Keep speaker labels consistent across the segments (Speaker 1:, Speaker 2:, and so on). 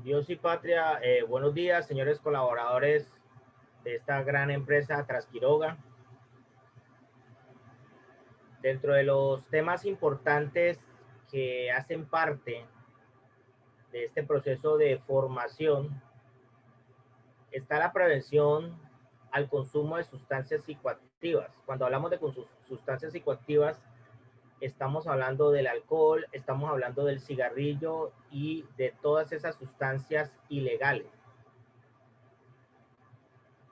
Speaker 1: Dios y patria, buenos días, señores colaboradores de esta gran empresa Trasquiroga. Dentro de los temas importantes que hacen parte de este proceso de formación está la prevención al consumo de sustancias psicoactivas. Cuando hablamos de sustancias psicoactivas, estamos hablando del alcohol, estamos hablando del cigarrillo y de todas esas sustancias ilegales.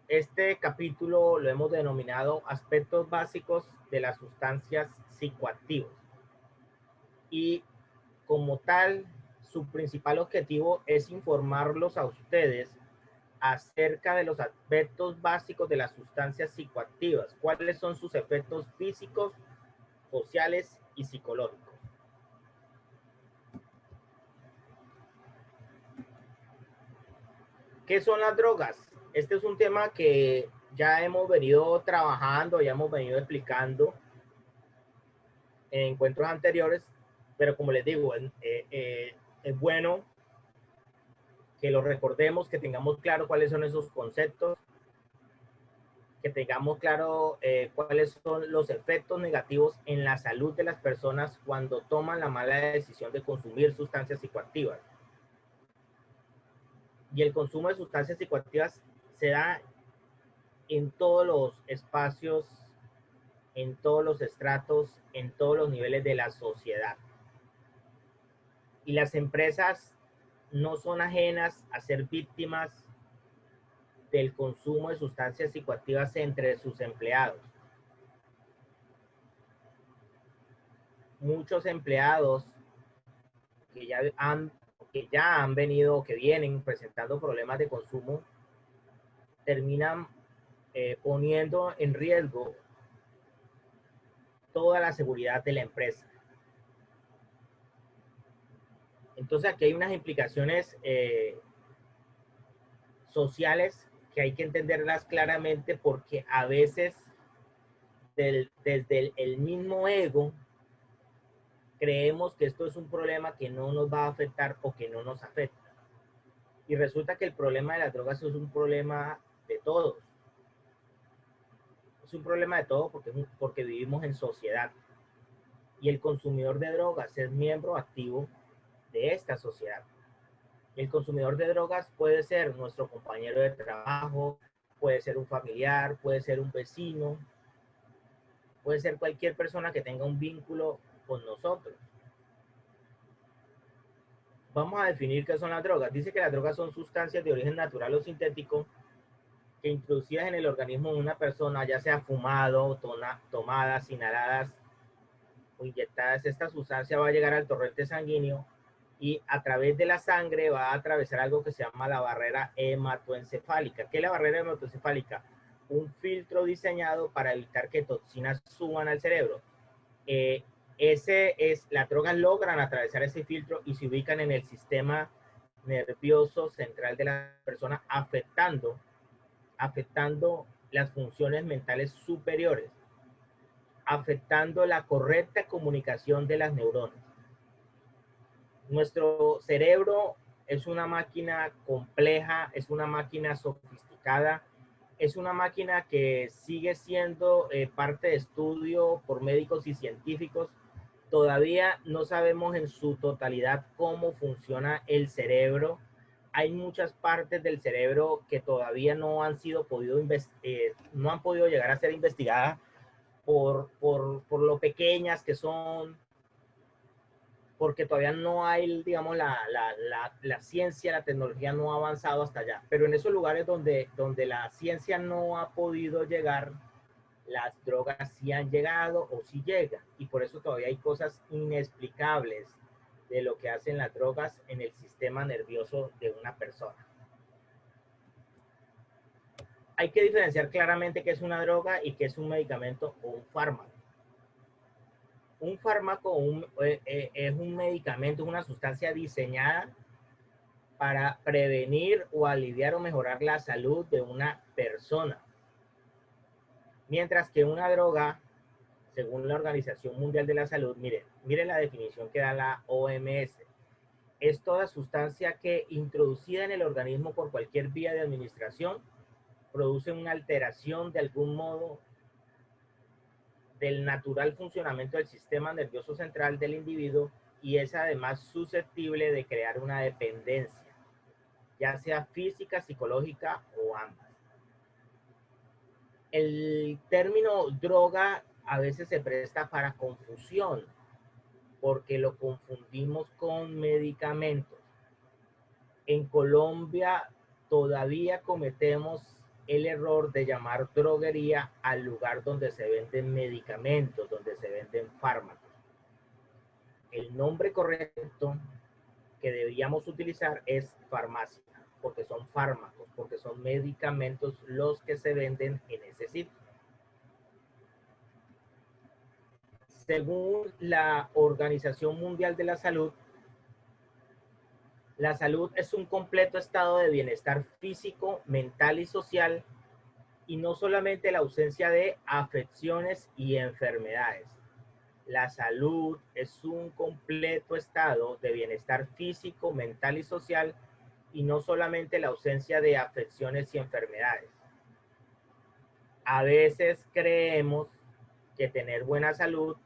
Speaker 1: Este capítulo lo hemos denominado aspectos básicos de las sustancias psicoactivas. Y como tal, su principal objetivo es informarlos a ustedes acerca de los aspectos básicos de las sustancias psicoactivas, cuáles son sus efectos físicos, sociales y psicológicos. ¿Qué son las drogas? Este es un tema que ya hemos venido trabajando, ya hemos venido explicando en encuentros anteriores, pero como les digo, es bueno que lo recordemos, que tengamos claro cuáles son esos conceptos, que tengamos claro cuáles son los efectos negativos en la salud de las personas cuando toman la mala decisión de consumir sustancias psicoactivas. Y el consumo de sustancias psicoactivas se da en todos los espacios, en todos los estratos, en todos los niveles de la sociedad. Y las empresas no son ajenas a ser víctimas del consumo de sustancias psicoactivas entre sus empleados. Muchos empleados que ya han venido, que vienen presentando problemas de consumo, terminan poniendo en riesgo toda la seguridad de la empresa. Entonces aquí hay unas implicaciones sociales que hay que entenderlas claramente, porque a veces desde el mismo ego creemos que esto es un problema que no nos va a afectar o que no nos afecta. Y resulta que el problema de las drogas es un problema de todos. Es un problema de todos porque vivimos en sociedad. Y el consumidor de drogas es miembro activo de esta sociedad. El consumidor de drogas puede ser nuestro compañero de trabajo, puede ser un familiar, puede ser un vecino, puede ser cualquier persona que tenga un vínculo con nosotros. Vamos a definir qué son las drogas. Dice que las drogas son sustancias de origen natural o sintético que introducidas en el organismo de una persona, ya sea fumado, tomadas, inhaladas o inyectadas, esta sustancia va a llegar al torrente sanguíneo y a través de la sangre va a atravesar algo que se llama la barrera hematoencefálica. ¿Qué es la barrera hematoencefálica? Un filtro diseñado para evitar que toxinas suban al cerebro. Las drogas logran atravesar ese filtro y se ubican en el sistema nervioso central de la persona, afectando las funciones mentales superiores, afectando la correcta comunicación de las neuronas. Nuestro cerebro es una máquina compleja, es una máquina sofisticada, es una máquina que sigue siendo parte de estudio por médicos y científicos. Todavía no sabemos en su totalidad cómo funciona el cerebro. Hay muchas partes del cerebro que todavía no han podido llegar a ser investigadas por lo pequeñas que son, porque todavía no hay, digamos, la ciencia, la tecnología no ha avanzado hasta allá. Pero en esos lugares donde la ciencia no ha podido llegar, las drogas sí han llegado o sí llegan. Y por eso todavía hay cosas inexplicables de lo que hacen las drogas en el sistema nervioso de una persona. Hay que diferenciar claramente qué es una droga y qué es un medicamento o un fármaco. Un fármaco es un medicamento, es una sustancia diseñada para prevenir o aliviar o mejorar la salud de una persona. Mientras que una droga, según la Organización Mundial de la Salud, miren la definición que da la OMS. es toda sustancia que, introducida en el organismo por cualquier vía de administración, produce una alteración de algún modo del natural funcionamiento del sistema nervioso central del individuo y es además susceptible de crear una dependencia, ya sea física, psicológica o ambas. El término droga a veces se presta para confusión porque lo confundimos con medicamentos. En Colombia todavía cometemos el error de llamar droguería al lugar donde se venden medicamentos, donde se venden fármacos. El nombre correcto que deberíamos utilizar es farmacia, porque son fármacos, porque son medicamentos los que se venden en ese sitio. Según la Organización Mundial de la Salud es un completo estado de bienestar físico, mental y social, y no solamente la ausencia de afecciones y enfermedades. La salud es un completo estado de bienestar físico, mental y social, y no solamente la ausencia de afecciones y enfermedades. A veces creemos que tener buena salud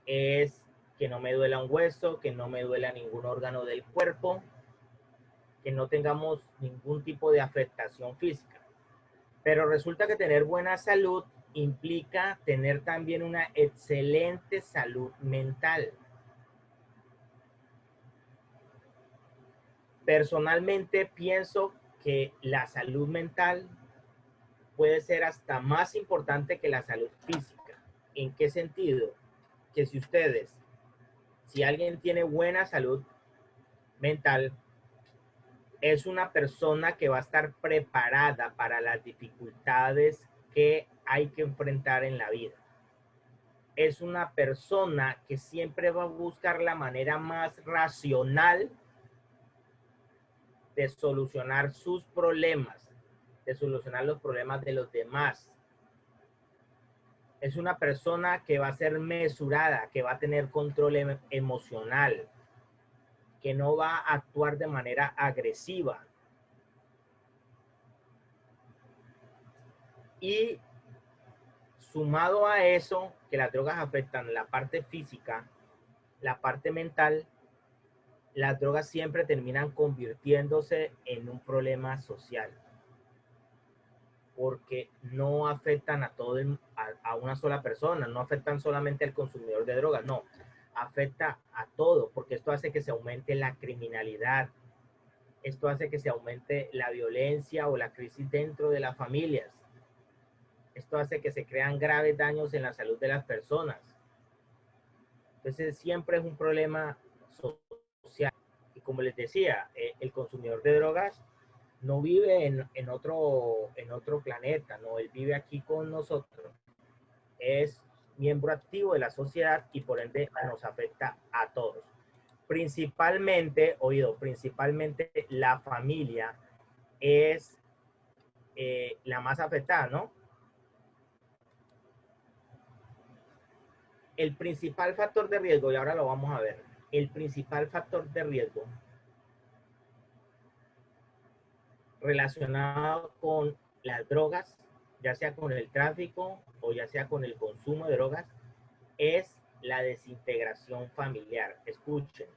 Speaker 1: es que no me duela un hueso, que no me duela ningún órgano del cuerpo, que no tengamos ningún tipo de afectación física. Pero resulta que tener buena salud implica tener también una excelente salud mental. Personalmente pienso que la salud mental puede ser hasta más importante que la salud física. ¿En qué sentido? Que si alguien tiene buena salud mental, es una persona que va a estar preparada para las dificultades que hay que enfrentar en la vida. Es una persona que siempre va a buscar la manera más racional de solucionar sus problemas, de solucionar los problemas de los demás. Es una persona que va a ser mesurada, que va a tener control emocional, que no va a actuar de manera agresiva. Y sumado a eso, que las drogas afectan la parte física, la parte mental, las drogas siempre terminan convirtiéndose en un problema social. Porque no afectan a una sola persona, no afectan solamente al consumidor de drogas, no, afecta a todo, porque esto hace que se aumente la criminalidad, esto hace que se aumente la violencia o la crisis dentro de las familias, esto hace que se crean graves daños en la salud de las personas. Entonces siempre es un problema social. Y como les decía, el consumidor de drogas no vive en otro planeta, no, él vive aquí con nosotros. Es miembro activo de la sociedad y por ende nos afecta a todos. Principalmente la familia es la más afectada, ¿no? El principal factor de riesgo, y ahora lo vamos a ver, el principal factor de riesgo relacionado con las drogas, ya sea con el tráfico o ya sea con el consumo de drogas, es la desintegración familiar. Escuchen,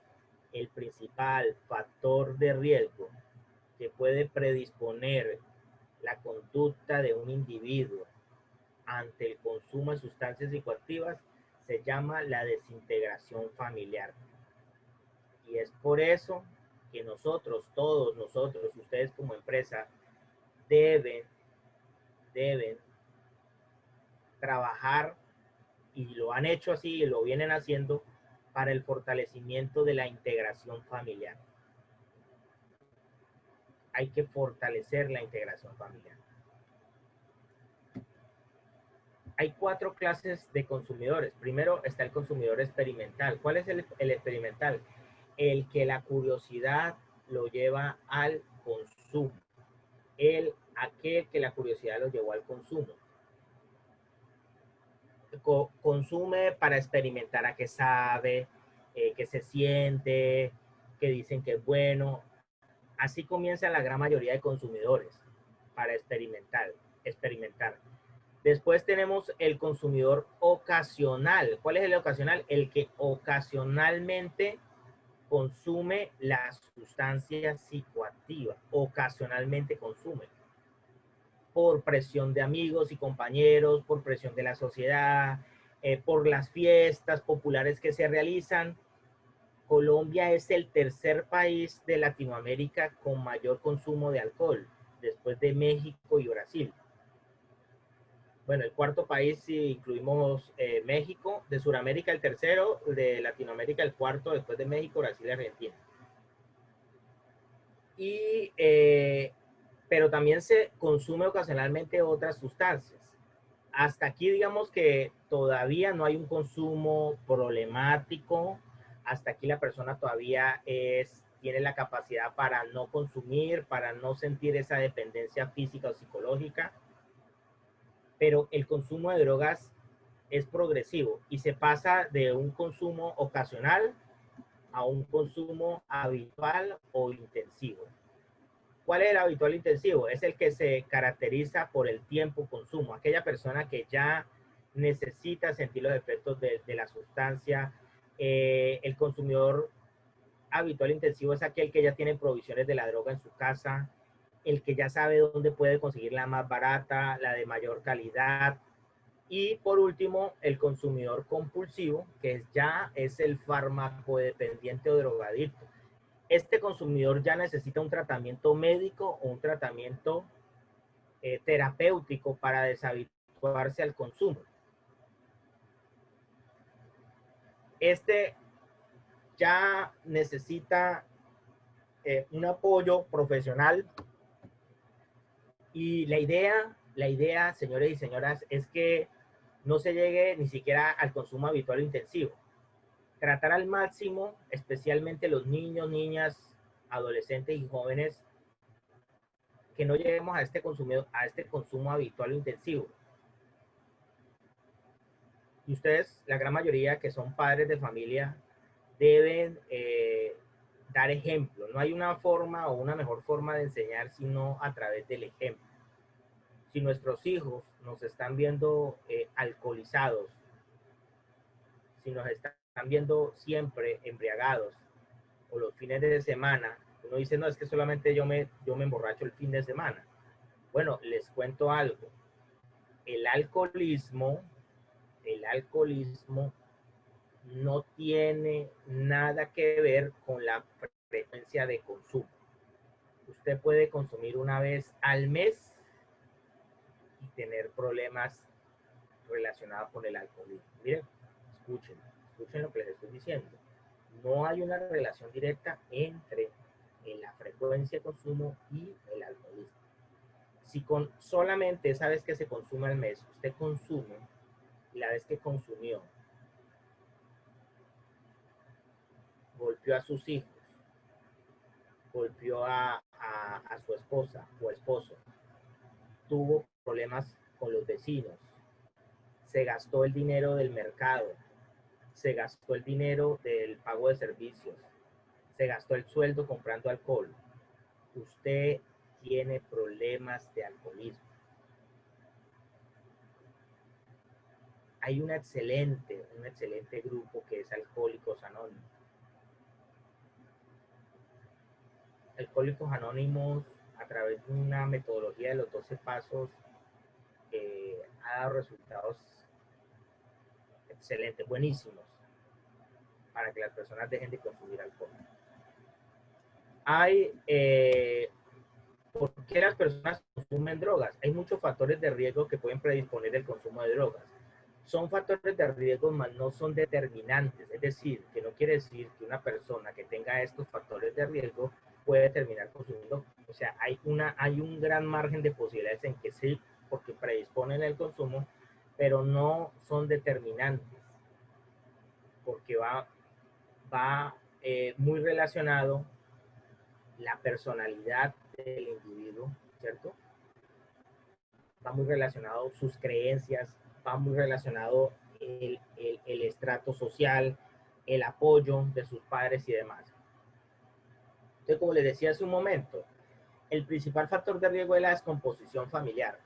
Speaker 1: el principal factor de riesgo que puede predisponer la conducta de un individuo ante el consumo de sustancias psicoactivas se llama la desintegración familiar. Y es por eso que todos nosotros, ustedes como empresa, deben trabajar, y lo han hecho así y lo vienen haciendo, para el fortalecimiento de la integración familiar. Hay que fortalecer la integración familiar. Hay 4 clases de consumidores. Primero está el consumidor experimental. ¿Cuál es el experimental? El que la curiosidad lo lleva al consumo. Aquel que la curiosidad lo llevó al consumo. Consume para experimentar a qué sabe, qué se siente, que dicen que es bueno. Así comienza la gran mayoría de consumidores para experimentar. Después tenemos el consumidor ocasional. ¿Cuál es el ocasional? El que ocasionalmente consume la sustancia psicoactiva. Ocasionalmente consume. Por presión de amigos y compañeros, por presión de la sociedad, por las fiestas populares que se realizan. Colombia es el tercer país de Latinoamérica con mayor consumo de alcohol, después de México y Brasil. Bueno, el cuarto país, si incluimos México, de Sudamérica el tercero, de Latinoamérica el cuarto, después de México, Brasil y Argentina. Y, pero también se consume ocasionalmente otras sustancias. Hasta aquí digamos que todavía no hay un consumo problemático, hasta aquí la persona todavía tiene la capacidad para no consumir, para no sentir esa dependencia física o psicológica, pero el consumo de drogas es progresivo y se pasa de un consumo ocasional a un consumo habitual o intensivo. ¿Cuál es el habitual intensivo? Es el que se caracteriza por el tiempo consumo. Aquella persona que ya necesita sentir los efectos de la sustancia. El consumidor habitual intensivo es aquel que ya tiene provisiones de la droga en su casa, el que ya sabe dónde puede conseguir la más barata, la de mayor calidad. Y por último, el consumidor compulsivo, que ya es el farmacodependiente o drogadicto. Este consumidor ya necesita un tratamiento médico o un tratamiento terapéutico para deshabituarse al consumo. Este ya necesita un apoyo profesional y la idea, señores y señoras, es que no se llegue ni siquiera al consumo habitual intensivo. Tratar al máximo, especialmente los niños, niñas, adolescentes y jóvenes, que no lleguemos a este consumo habitual o intensivo. Y ustedes, la gran mayoría que son padres de familia, deben dar ejemplo. No hay una forma o una mejor forma de enseñar sino a través del ejemplo. Si nuestros hijos nos están viendo alcoholizados, si nos están viendo siempre embriagados, o los fines de semana, uno dice, no, es que solamente yo me emborracho el fin de semana. Bueno, les cuento algo. El alcoholismo no tiene nada que ver con la frecuencia de consumo. Usted puede consumir una vez al mes y tener problemas relacionados con el alcoholismo. Miren, escuchen lo que les estoy diciendo. No hay una relación directa entre la frecuencia de consumo y el alcoholismo. Si con solamente esa vez que se consume al mes, usted consume, y la vez que consumió, golpeó a sus hijos, golpeó a su esposa o esposo, tuvo problemas con los vecinos, se gastó el dinero del mercado, se gastó el dinero del pago de servicios, se gastó el sueldo comprando alcohol, usted tiene problemas de alcoholismo. Hay un excelente grupo que es Alcohólicos Anónimos. Alcohólicos Anónimos, a través de una metodología de los 12 pasos, ha dado resultados excelentes, buenísimos, para que las personas dejen de consumir alcohol. ¿Por qué las personas consumen drogas? Hay muchos factores de riesgo que pueden predisponer el consumo de drogas. Son factores de riesgo, mas no son determinantes. Es decir, que no quiere decir que una persona que tenga estos factores de riesgo puede terminar consumiendo. O sea, hay un gran margen de posibilidades en que sí, porque predisponen el consumo, pero no son determinantes, porque va muy relacionado la personalidad del individuo, ¿cierto? Va muy relacionado sus creencias, va muy relacionado el estrato social, el apoyo de sus padres y demás. Entonces, como les decía hace un momento, el principal factor de riesgo es la descomposición familiar.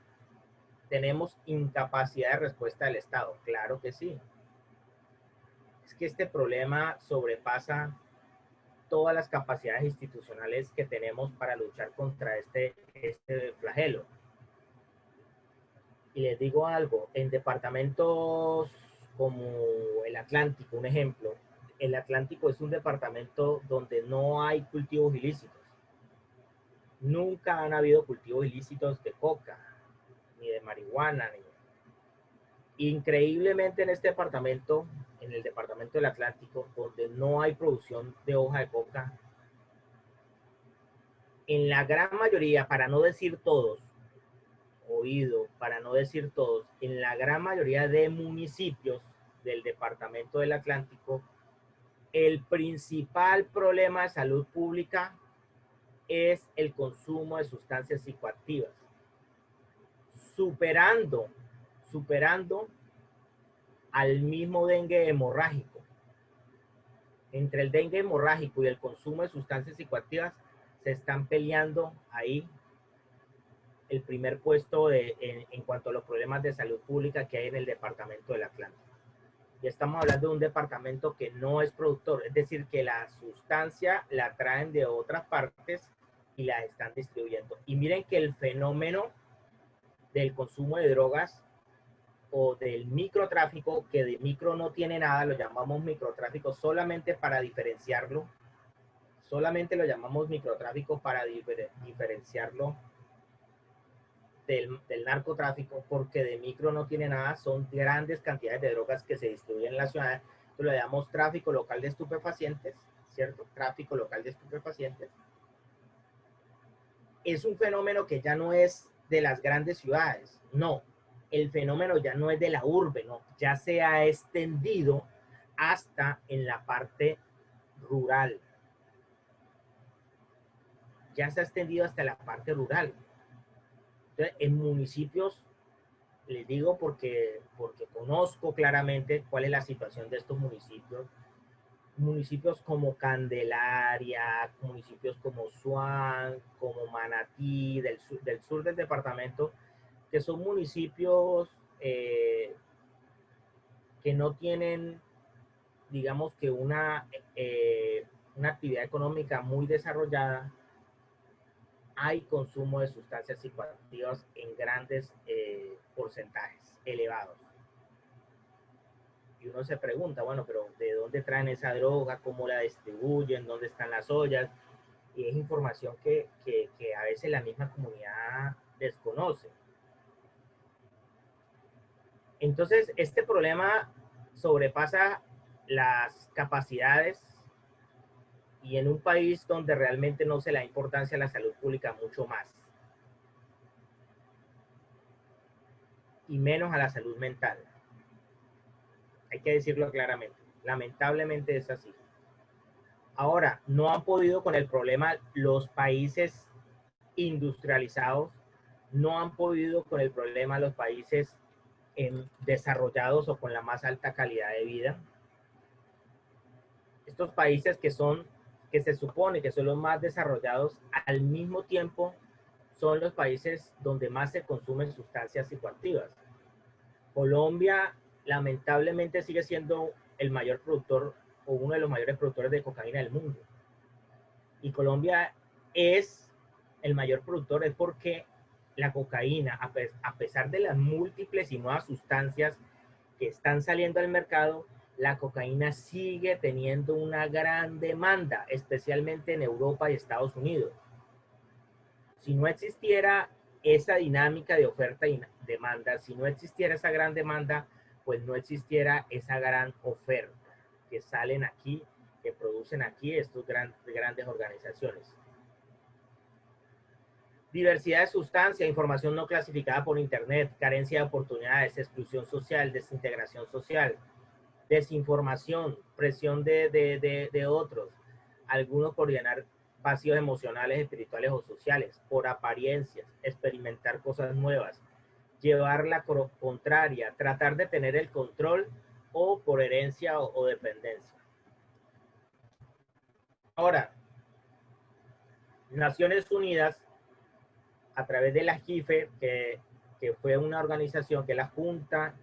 Speaker 1: ¿Tenemos incapacidad de respuesta del Estado? Claro que sí. Es que este problema sobrepasa todas las capacidades institucionales que tenemos para luchar contra este flagelo. Y les digo algo, en departamentos como el Atlántico, un ejemplo, el Atlántico es un departamento donde no hay cultivos ilícitos. Nunca han habido cultivos ilícitos de coca, ni de marihuana. Increíblemente en este departamento, en el departamento del Atlántico, donde no hay producción de hoja de coca, en la gran mayoría, para no decir todos, para no decir todos, en la gran mayoría de municipios del departamento del Atlántico, el principal problema de salud pública es el consumo de sustancias psicoactivas, superando al mismo dengue hemorrágico. Entre el dengue hemorrágico y el consumo de sustancias psicoactivas se están peleando ahí el primer puesto en cuanto a los problemas de salud pública que hay en el departamento del Atlántico. Y estamos hablando de un departamento que no es productor, es decir, que la sustancia la traen de otras partes y la están distribuyendo. Y miren que el fenómeno del consumo de drogas o del microtráfico, que de micro no tiene nada, lo llamamos microtráfico solamente para diferenciarlo, solamente lo llamamos microtráfico para diferenciarlo del narcotráfico, porque de micro no tiene nada, son grandes cantidades de drogas que se distribuyen en la ciudad. Entonces lo llamamos tráfico local de estupefacientes, ¿cierto? Tráfico local de estupefacientes. Es un fenómeno que ya no es de las grandes ciudades, no. El fenómeno ya no es de la urbe, no. Ya se ha extendido hasta en la parte rural. Ya se ha extendido hasta la parte rural. Entonces, en municipios, les digo porque conozco claramente cuál es la situación de estos municipios. Municipios como Candelaria, municipios como Suán, como Manatí, del sur del departamento, que son municipios que no tienen, digamos que una actividad económica muy desarrollada. Hay consumo de sustancias psicoactivas en grandes porcentajes elevados. Y uno se pregunta, bueno, pero ¿de dónde traen esa droga? ¿Cómo la distribuyen? ¿Dónde están las ollas? Y es información que a veces la misma comunidad desconoce. Entonces, este problema sobrepasa las capacidades y en un país donde realmente no se le da importancia a la salud pública mucho más. Y menos a la salud mental. Hay que decirlo claramente. Lamentablemente es así. Ahora, no han podido con el problema los países industrializados, no han podido con el problema los países desarrollados o con la más alta calidad de vida. Estos países que se supone que son los más desarrollados, al mismo tiempo son los países donde más se consumen sustancias psicoactivas. Colombia lamentablemente sigue siendo el mayor productor o uno de los mayores productores de cocaína del mundo. Y Colombia es el mayor productor es porque la cocaína, a pesar de las múltiples y nuevas sustancias que están saliendo al mercado, la cocaína sigue teniendo una gran demanda, especialmente en Europa y Estados Unidos. Si no existiera esa dinámica de oferta y demanda, si no existiera esa gran demanda, pues no existiera esa gran oferta que salen aquí, que producen aquí estos grandes organizaciones. Diversidad de sustancia, información no clasificada por internet, carencia de oportunidades, exclusión social, desintegración social, desinformación, presión de otros, algunos por llenar vacíos emocionales, espirituales o sociales, por apariencias, experimentar cosas nuevas, llevar la contraria, tratar de tener el control o por herencia o dependencia. Ahora, Naciones Unidas, a través de la JIFE, que fue una organización que es la Junta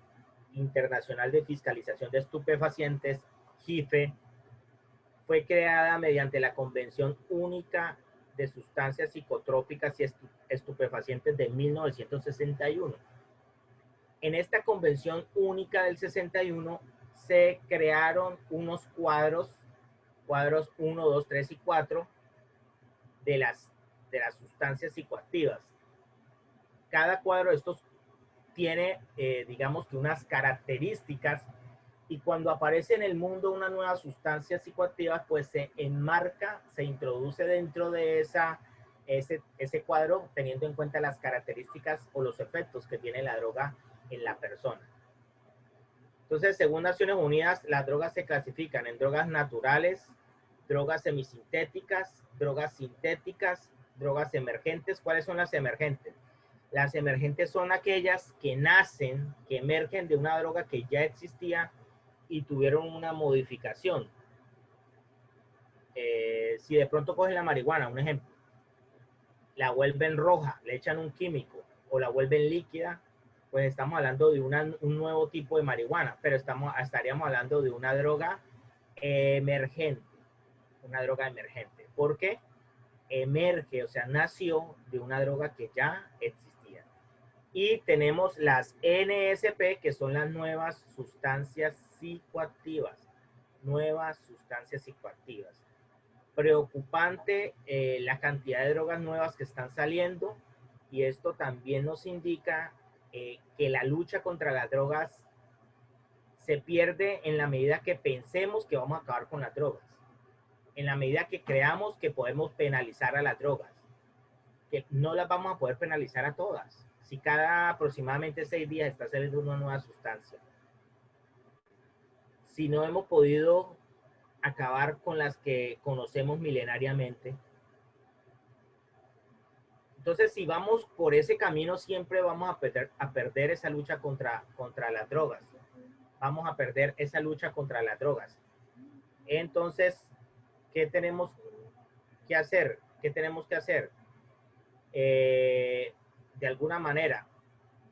Speaker 1: Internacional de Fiscalización de Estupefacientes, JIFE, fue creada mediante la Convención Única de Sustancias Psicotrópicas y Estupefacientes de 1961. En esta Convención Única del 61 se crearon unos cuadros 1, 2, 3 y 4 de las sustancias psicoactivas. Cada cuadro de estos tiene, digamos que unas características, y cuando aparece en el mundo una nueva sustancia psicoactiva, pues se enmarca, se introduce dentro de ese cuadro, teniendo en cuenta las características o los efectos que tiene la droga en la persona. Entonces, según Naciones Unidas, las drogas se clasifican en drogas naturales, drogas semisintéticas, drogas sintéticas, drogas emergentes. ¿Cuáles son las emergentes? Las emergentes son aquellas que nacen, que emergen de una droga que ya existía y tuvieron una modificación. Si de pronto cogen la marihuana, un ejemplo, la vuelven roja, le echan un químico o la vuelven líquida, pues estamos hablando de un nuevo tipo de marihuana, pero estaríamos hablando de una droga emergente. Una droga emergente. ¿Por qué? Emerge, o sea, nació de una droga que ya existía. Y tenemos las NSP, que son las nuevas sustancias psicoactivas. Nuevas sustancias psicoactivas. Preocupante la cantidad de drogas nuevas que están saliendo, y esto también nos indica que la lucha contra las drogas se pierde en la medida que pensemos que vamos a acabar con las drogas, en la medida que creamos que podemos penalizar a las drogas, que no las vamos a poder penalizar a todas. Si cada aproximadamente 6 días está saliendo una nueva sustancia, si no hemos podido acabar con las que conocemos milenariamente, entonces si vamos por ese camino siempre vamos a perder esa lucha contra las drogas. Vamos a perder esa lucha contra las drogas. Entonces, ¿qué tenemos que hacer? ¿Qué tenemos que hacer? De alguna manera,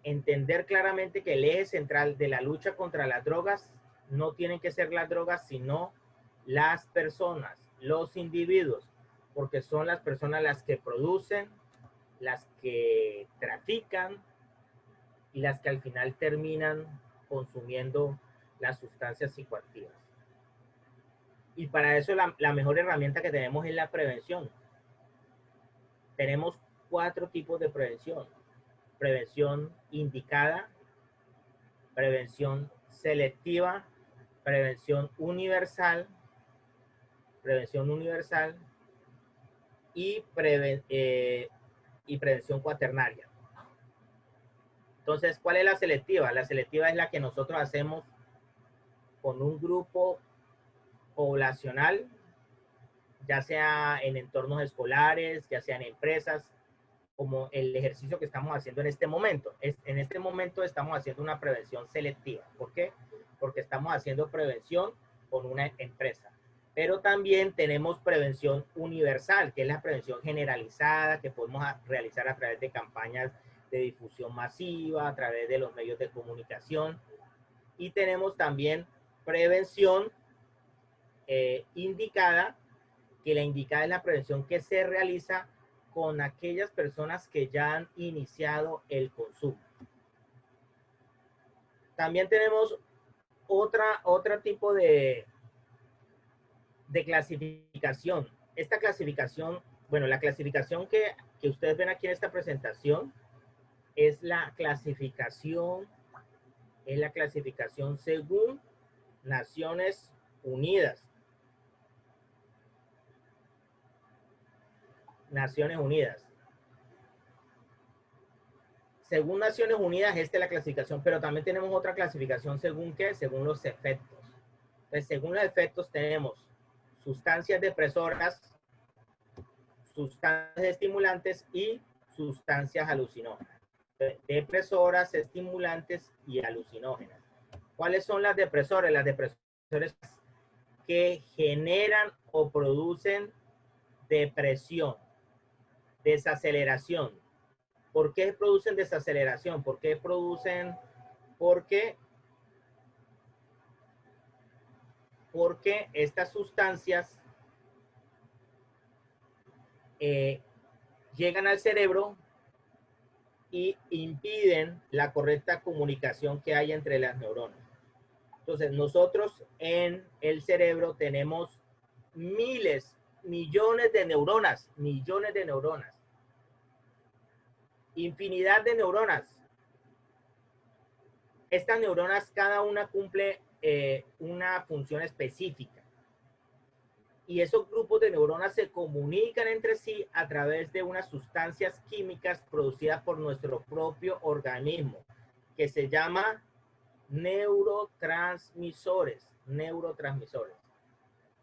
Speaker 1: entender claramente que el eje central de la lucha contra las drogas no tienen que ser las drogas, sino las personas, los individuos, porque son las personas las que producen, las que trafican y las que al final terminan consumiendo las sustancias psicoactivas. Y para eso la mejor herramienta que tenemos es la prevención. Tenemos 4 tipos de prevención. Prevención indicada, prevención selectiva, prevención universal y prevención cuaternaria. Entonces, ¿cuál es la selectiva? La selectiva es la que nosotros hacemos con un grupo poblacional, ya sea en entornos escolares, ya sea en empresas, como el ejercicio que estamos haciendo en este momento. En este momento estamos haciendo una prevención selectiva. ¿Por qué? Porque estamos haciendo prevención con una empresa. Pero también tenemos prevención universal, que es la prevención generalizada que podemos realizar a través de campañas de difusión masiva, a través de los medios de comunicación. Y tenemos también prevención indicada, que la indicada es la prevención que se realiza con aquellas personas que ya han iniciado el consumo. También tenemos otro tipo de clasificación. Esta clasificación, bueno, la clasificación que ustedes ven aquí en esta presentación es la clasificación según Naciones Unidas. Naciones Unidas. Según Naciones Unidas, esta es la clasificación, pero también tenemos otra clasificación según ¿qué? Según los efectos. Entonces, según los efectos tenemos sustancias depresoras, sustancias estimulantes y sustancias alucinógenas. Depresoras, estimulantes y alucinógenas. ¿Cuáles son las depresoras? Las depresoras que generan o producen depresión. Desaceleración. ¿Por qué producen desaceleración? ¿Por qué producen? Porque estas sustancias llegan al cerebro y impiden la correcta comunicación que hay entre las neuronas. Entonces, nosotros en el cerebro tenemos miles, millones de neuronas, infinidad de neuronas. Estas neuronas, cada una cumple una función específica. Y esos grupos de neuronas se comunican entre sí a través de unas sustancias químicas producidas por nuestro propio organismo, que se llama neurotransmisores.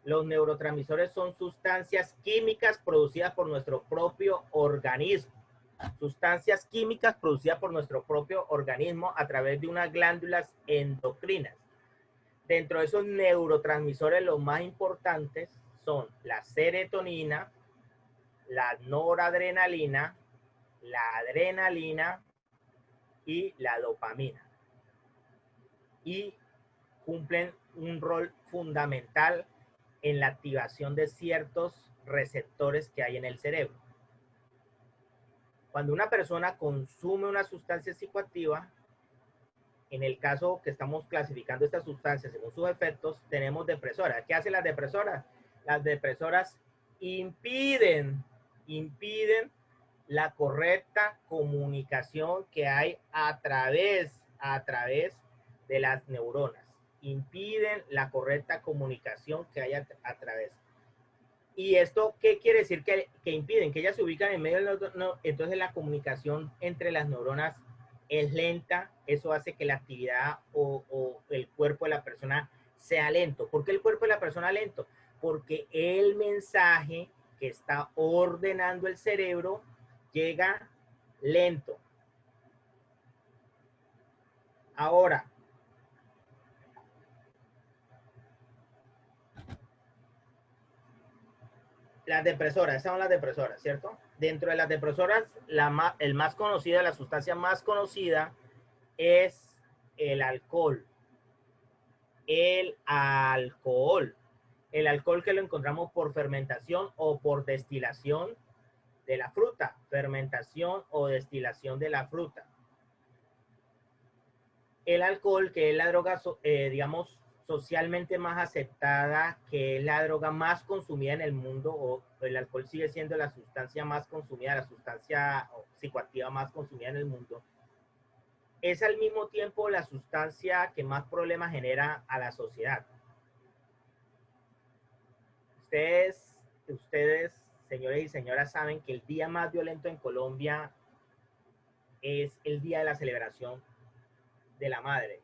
Speaker 1: Los neurotransmisores son sustancias químicas producidas por nuestro propio organismo. Sustancias químicas producidas por nuestro propio organismo a través de unas glándulas endocrinas. Dentro de esos neurotransmisores, los más importantes son la serotonina, la noradrenalina, la adrenalina y la dopamina. Y cumplen un rol fundamental en la activación de ciertos receptores que hay en el cerebro. Cuando una persona consume una sustancia psicoactiva, en el caso que estamos clasificando estas sustancias según sus efectos, tenemos depresoras. ¿Qué hacen las depresoras? Las depresoras impiden la correcta comunicación que hay a través de las neuronas. Impiden la correcta comunicación que hay a través. ¿Y esto qué quiere decir que impiden? Que ellas se ubican en medio de entonces la comunicación entre las neuronas es lenta. Eso hace que la actividad o el cuerpo de la persona sea lento. ¿Por qué el cuerpo de la persona lento? Porque el mensaje que está ordenando el cerebro llega lento. Ahora, las depresoras, esas son las depresoras, ¿cierto? Dentro de las depresoras, el más conocido, la sustancia más conocida es el alcohol. El alcohol que lo encontramos por fermentación o por destilación de la fruta. Fermentación o destilación de la fruta. El alcohol, que es la droga, digamos, socialmente más aceptada, que es la droga más consumida en el mundo, o el alcohol sigue siendo la sustancia más consumida, la sustancia psicoactiva más consumida en el mundo, es al mismo tiempo la sustancia que más problemas genera a la sociedad. Ustedes, señores y señoras, saben que el día más violento en Colombia es el día de la celebración de la madre.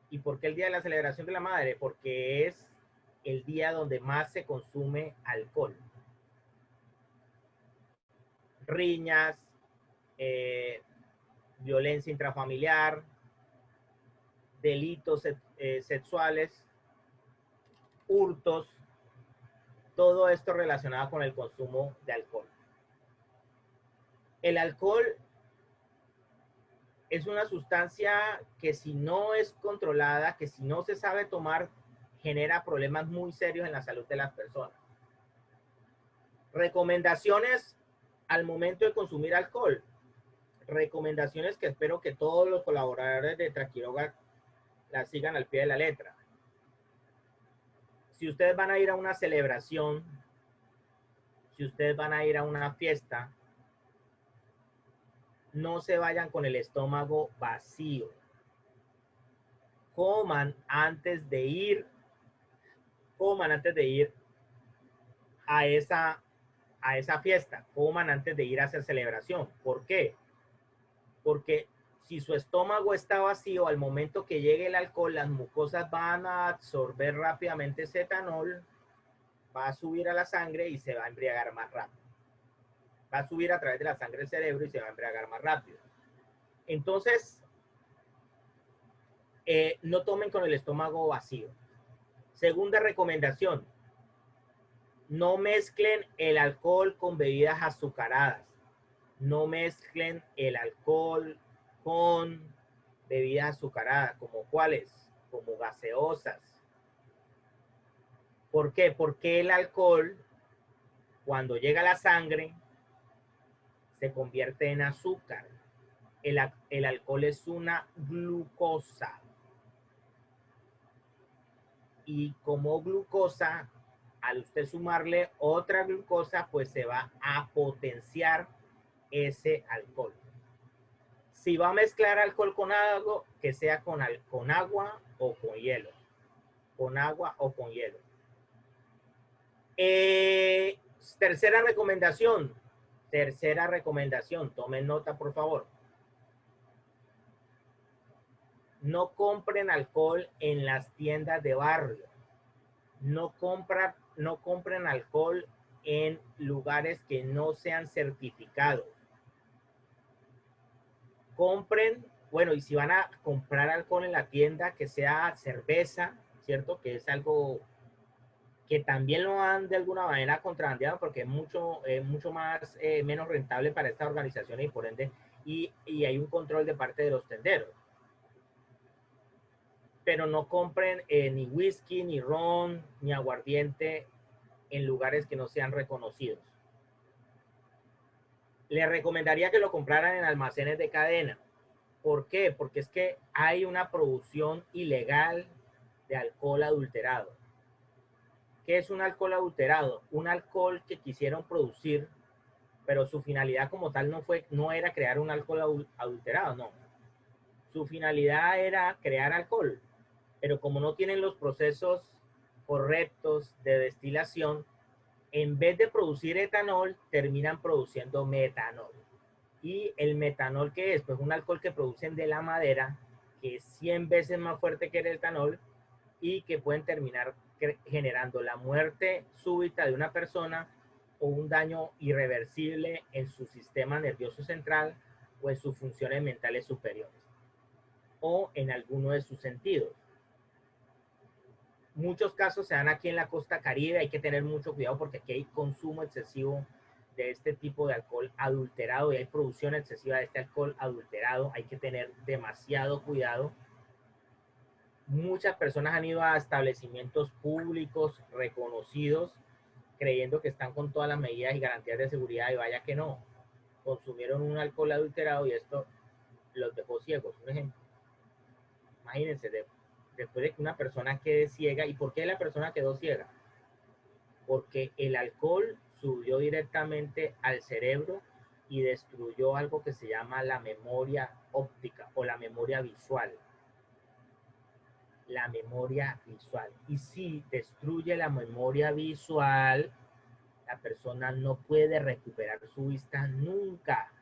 Speaker 1: ¿Y por qué el día de la celebración de la madre? Porque es el día donde más se consume alcohol. Riñas, violencia intrafamiliar, delitos sexuales, hurtos, todo esto relacionado con el consumo de alcohol. El alcohol es una sustancia que si no es controlada, que si no se sabe tomar, genera problemas muy serios en la salud de las personas. Recomendaciones al momento de consumir alcohol. Recomendaciones que espero que todos los colaboradores de Traquiroga las sigan al pie de la letra. Si ustedes van a ir a una celebración, si ustedes van a ir a una fiesta, no se vayan con el estómago vacío. Coman antes de ir a esa fiesta, coman antes de ir a esa celebración. ¿Por qué? Porque si su estómago está vacío, al momento que llegue el alcohol, las mucosas van a absorber rápidamente ese etanol, va a subir a la sangre y se va a embriagar más rápido. Va a subir a través de la sangre del cerebro y se va a embriagar más rápido. Entonces, no tomen con el estómago vacío. Segunda recomendación, No mezclen el alcohol con bebidas azucaradas. No mezclen el alcohol con bebidas azucaradas, como cuáles, como gaseosas. ¿Por qué? Porque el alcohol, cuando llega a la sangre, se convierte en azúcar. El alcohol es una glucosa. Y como glucosa, al usted sumarle otra glucosa, pues se va a potenciar ese alcohol. Si va a mezclar alcohol con algo, que sea con agua o con hielo. Con agua o con hielo. Tercera recomendación. Tercera recomendación. Tomen nota, por favor. No compren alcohol en las tiendas de barrio. No compren alcohol en lugares que no sean certificados. Compren, bueno, y si van a comprar alcohol en la tienda, que sea cerveza, ¿cierto? Que es algo que también lo han de alguna manera contrabandeado porque es mucho más, menos rentable para estas organizaciones y por ende, y hay un control de parte de los tenderos. Pero no compren ni whisky, ni ron, ni aguardiente en lugares que no sean reconocidos. Les recomendaría que lo compraran en almacenes de cadena. ¿Por qué? Porque es que hay una producción ilegal de alcohol adulterado. ¿Qué es un alcohol adulterado? Un alcohol que quisieron producir, pero su finalidad como tal no era crear un alcohol adulterado, no. Su finalidad era crear alcohol, pero como no tienen los procesos correctos de destilación, en vez de producir etanol, terminan produciendo metanol. Y el metanol, ¿qué es? Pues un alcohol que producen de la madera, que es 100 veces más fuerte que el etanol y que pueden terminar generando la muerte súbita de una persona o un daño irreversible en su sistema nervioso central o en sus funciones mentales superiores o en alguno de sus sentidos. Muchos casos se dan aquí en la costa Caribe, hay que tener mucho cuidado porque aquí hay consumo excesivo de este tipo de alcohol adulterado y hay producción excesiva de este alcohol adulterado, hay que tener demasiado cuidado. Muchas personas han ido a establecimientos públicos reconocidos creyendo que están con todas las medidas y garantías de seguridad y vaya que no, consumieron un alcohol adulterado y esto los dejó ciegos. Un ejemplo, imagínense, después de que una persona quede ciega. ¿Y por qué la persona quedó ciega? Porque el alcohol subió directamente al cerebro y destruyó algo que se llama la memoria óptica o la memoria visual. La memoria visual. Y si destruye la memoria visual, la persona no puede recuperar su vista nunca,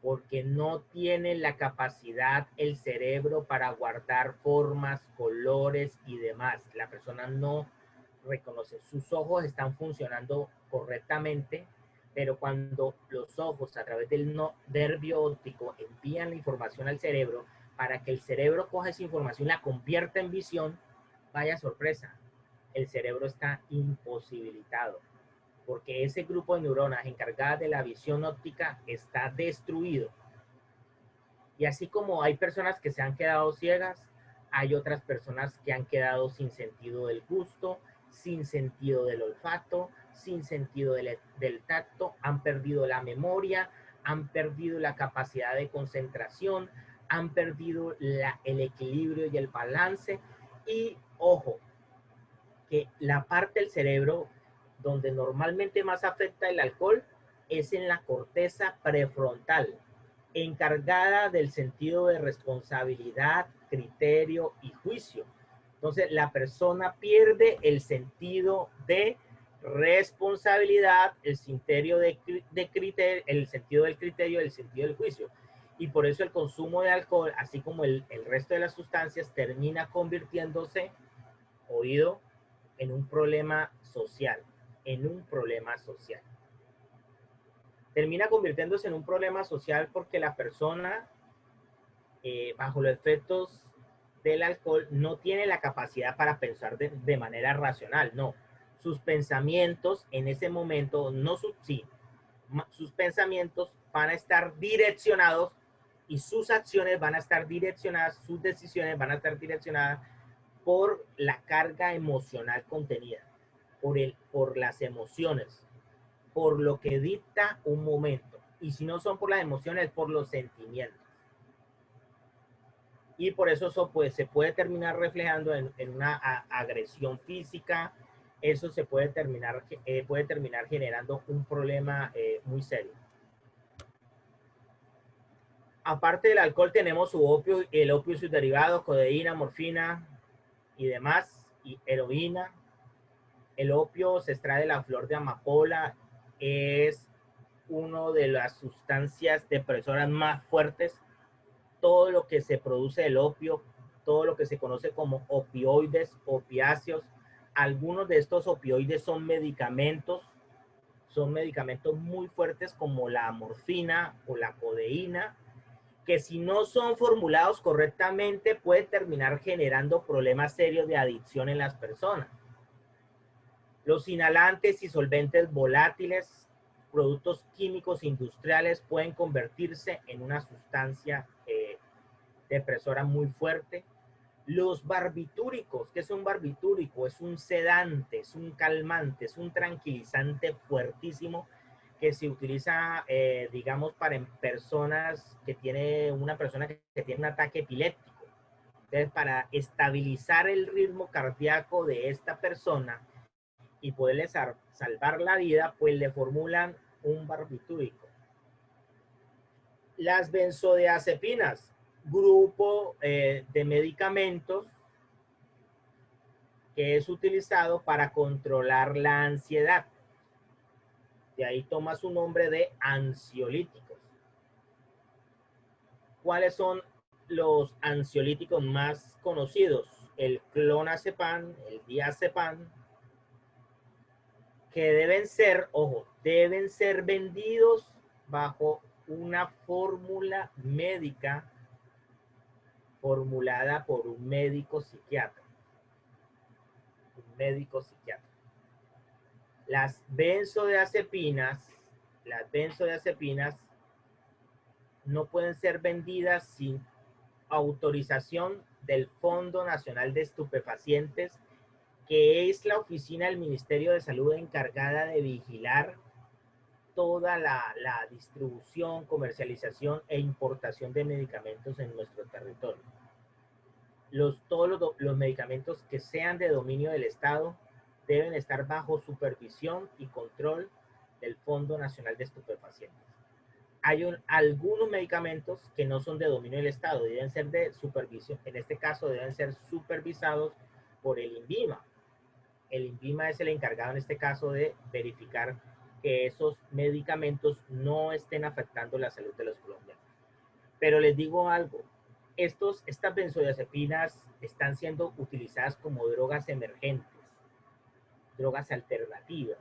Speaker 1: porque no tiene la capacidad el cerebro para guardar formas, colores y demás. La persona no reconoce. Sus ojos están funcionando correctamente, pero cuando los ojos a través del nervio óptico envían la información al cerebro para que el cerebro coja esa información y la convierta en visión, vaya sorpresa, el cerebro está imposibilitado porque ese grupo de neuronas encargadas de la visión óptica está destruido. Y así como hay personas que se han quedado ciegas, hay otras personas que han quedado sin sentido del gusto, sin sentido del olfato, sin sentido del tacto, han perdido la memoria, han perdido la capacidad de concentración, han perdido el equilibrio y el balance. Y ojo, que la parte del cerebro donde normalmente más afecta el alcohol es en la corteza prefrontal, encargada del sentido de responsabilidad, criterio y juicio. Entonces, la persona pierde el sentido de responsabilidad, el sentido de criterio, el sentido del criterio, el sentido del juicio. Y por eso el consumo de alcohol, así como el resto de las sustancias, termina convirtiéndose, oído, en un problema social, en un problema social. Termina convirtiéndose en un problema social porque la persona, bajo los efectos del alcohol, no tiene la capacidad para pensar de manera racional, no. sus pensamientos en ese momento, no sí, sus pensamientos van a estar direccionados y sus acciones van a estar direccionadas, sus decisiones van a estar direccionadas por la carga emocional contenida, por las emociones, por lo que dicta un momento. Y si no son por las emociones, por los sentimientos. Y por eso pues, se puede terminar reflejando en una agresión física. Eso se puede terminar generando un problema muy serio. Aparte del alcohol tenemos su opio, el opio y sus derivados, codeína, morfina y demás, y heroína. El opio se extrae de la flor de amapola, es una de las sustancias depresoras más fuertes. Todo lo que se produce del opio, todo lo que se conoce como opioides, opiáceos, algunos de estos opioides son medicamentos muy fuertes como la morfina o la codeína, que si no son formulados correctamente puede terminar generando problemas serios de adicción en las personas. Los inhalantes y solventes volátiles, productos químicos industriales pueden convertirse en una sustancia depresora muy fuerte. Los barbitúricos, ¿qué es un barbitúrico? Es un sedante, es un calmante, es un tranquilizante fuertísimo que se utiliza, digamos, para personas que tiene una persona que tiene un ataque epiléptico. Entonces, para estabilizar el ritmo cardíaco de esta persona y poderle salvar la vida, pues le formulan un barbitúrico. Las benzodiazepinas, grupo de medicamentos que es utilizado para controlar la ansiedad. De ahí toma su nombre de ansiolíticos. ¿Cuáles son los ansiolíticos más conocidos? El clonazepam, el diazepam, que deben ser, ojo, deben ser vendidos bajo una fórmula médica formulada por un médico psiquiatra. Un médico psiquiatra. Las benzodiazepinas no pueden ser vendidas sin autorización del Fondo Nacional de Estupefacientes, que es la oficina del Ministerio de Salud encargada de vigilar toda la distribución, comercialización e importación de medicamentos en nuestro territorio. Todos los medicamentos que sean de dominio del Estado deben estar bajo supervisión y control del Fondo Nacional de Estupefacientes. Hay algunos medicamentos que no son de dominio del Estado, deben ser de supervisión, en este caso deben ser supervisados por el INVIMA. El INVIMA es el encargado en este caso de verificar que esos medicamentos no estén afectando la salud de los colombianos. Pero les digo algo, estas benzodiazepinas están siendo utilizadas como drogas emergentes, drogas alternativas.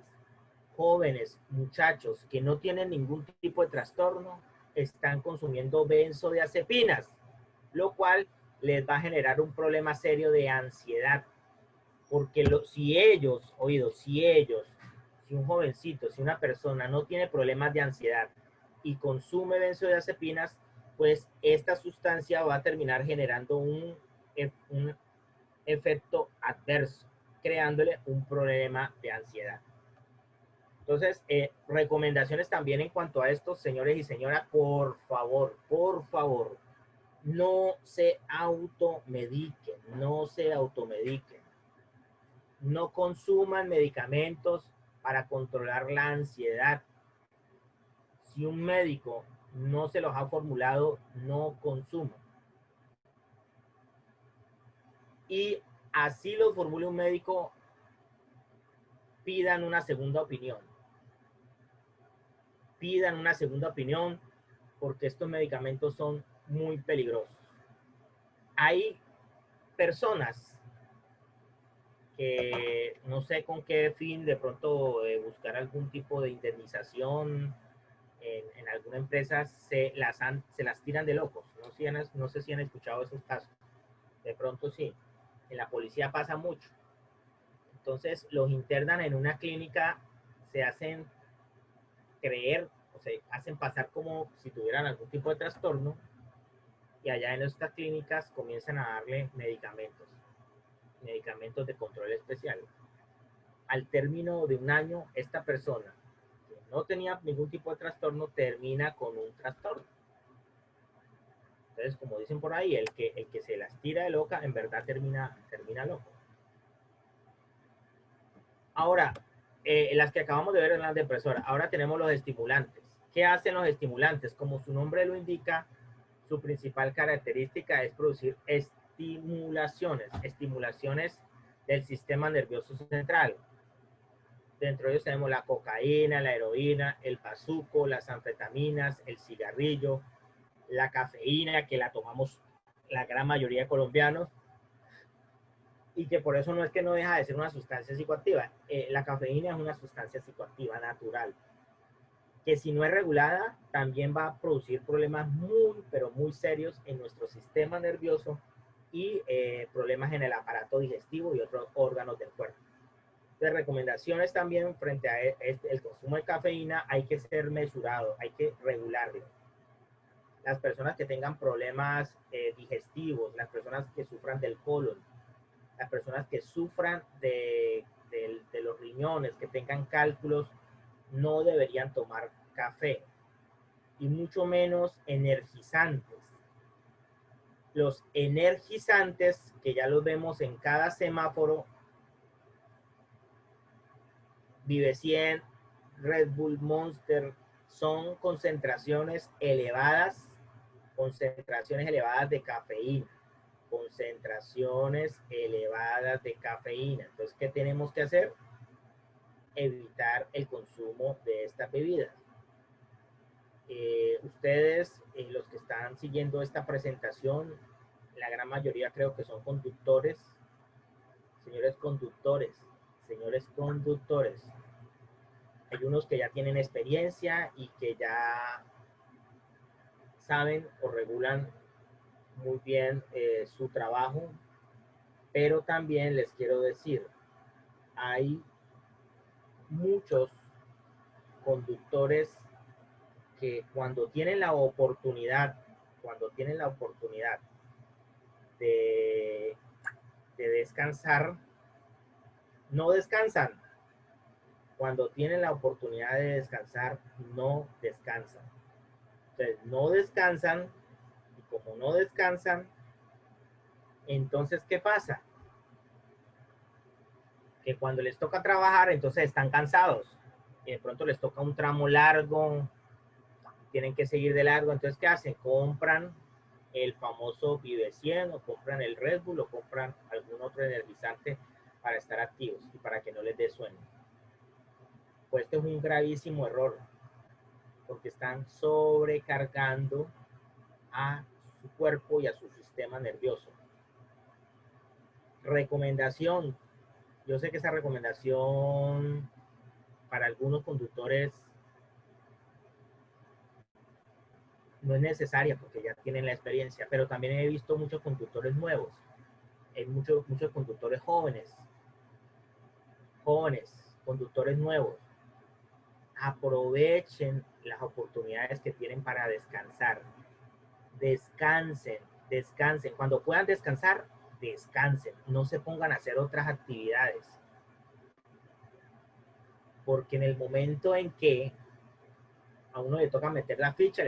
Speaker 1: Jóvenes, muchachos que no tienen ningún tipo de trastorno, están consumiendo benzodiazepinas, lo cual les va a generar un problema serio de ansiedad. Porque si un jovencito, si una persona no tiene problemas de ansiedad y consume benzodiazepinas, pues esta sustancia va a terminar generando un efecto adverso, creándole un problema de ansiedad. Entonces, recomendaciones también en cuanto a esto, señores y señoras, por favor, no se automediquen, no consuman medicamentos para controlar la ansiedad. Si un médico no se los ha formulado, no consuman. Y así lo formule un médico, pidan una segunda opinión. Porque estos medicamentos son muy peligrosos. Hay personas que no sé con qué fin, de pronto buscar algún tipo de indemnización en alguna empresa, se las tiran de locos. No sé si han escuchado esos casos. De pronto sí. En la policía pasa mucho. Entonces los internan en una clínica, se hacen creer, o sea, hacen pasar como si tuvieran algún tipo de trastorno, y allá en estas clínicas comienzan a darle medicamentos de control especial. Al término de un año, esta persona que no tenía ningún tipo de trastorno termina con un trastorno. Entonces, como dicen por ahí, el que se las tira de loca, en verdad termina loco. Ahora, las que acabamos de ver en las depresoras, ahora tenemos los estimulantes. ¿Qué hacen los estimulantes? Como su nombre lo indica, su principal característica es producir estimulaciones del sistema nervioso central. Dentro de ellos tenemos la cocaína, la heroína, el bazuco, las anfetaminas, el cigarrillo, la cafeína, que la tomamos la gran mayoría de colombianos, y que por eso no es que no deja de ser una sustancia psicoactiva. La cafeína es una sustancia psicoactiva natural, que si no es regulada, también va a producir problemas muy, pero muy serios en nuestro sistema nervioso y problemas en el aparato digestivo y otros órganos del cuerpo. De recomendaciones también frente a el consumo de cafeína, hay que ser mesurado, hay que regularlo. Las personas que tengan problemas digestivos, las personas que sufran del colon, las personas que sufran de los riñones, que tengan cálculos, no deberían tomar café, y mucho menos energizantes. Los energizantes, que ya los vemos en cada semáforo, Vive 100, Red Bull, Monster, son concentraciones elevadas de cafeína. Concentraciones elevadas de cafeína. Entonces, ¿qué tenemos que hacer? Evitar el consumo de estas bebidas. Ustedes, los que están siguiendo esta presentación, la gran mayoría creo que son conductores. Señores conductores, hay unos que ya tienen experiencia y que ya saben o regulan muy bien su trabajo, pero también les quiero decir, hay muchos conductores que cuando tienen la oportunidad de descansar, no descansan. Cuando tienen la oportunidad de descansar, no descansan. Entonces, no descansan, y como no descansan, entonces, ¿qué pasa? Que cuando les toca trabajar, entonces están cansados, y de pronto les toca un tramo largo, tienen que seguir de largo, entonces, ¿qué hacen? Compran el famoso Vive 100, o compran el Red Bull, o compran algún otro energizante para estar activos y para que no les dé sueño. Pues este es un gravísimo error, porque están sobrecargando a su cuerpo y a su sistema nervioso. Recomendación. Yo sé que esa recomendación para algunos conductores no es necesaria porque ya tienen la experiencia, pero también he visto muchos conductores nuevos, muchos conductores jóvenes, conductores nuevos. Aprovechen las oportunidades que tienen para descansar. Descansen. Cuando puedan descansar, descansen. No se pongan a hacer otras actividades. Porque en el momento en que a uno le toca meter la ficha,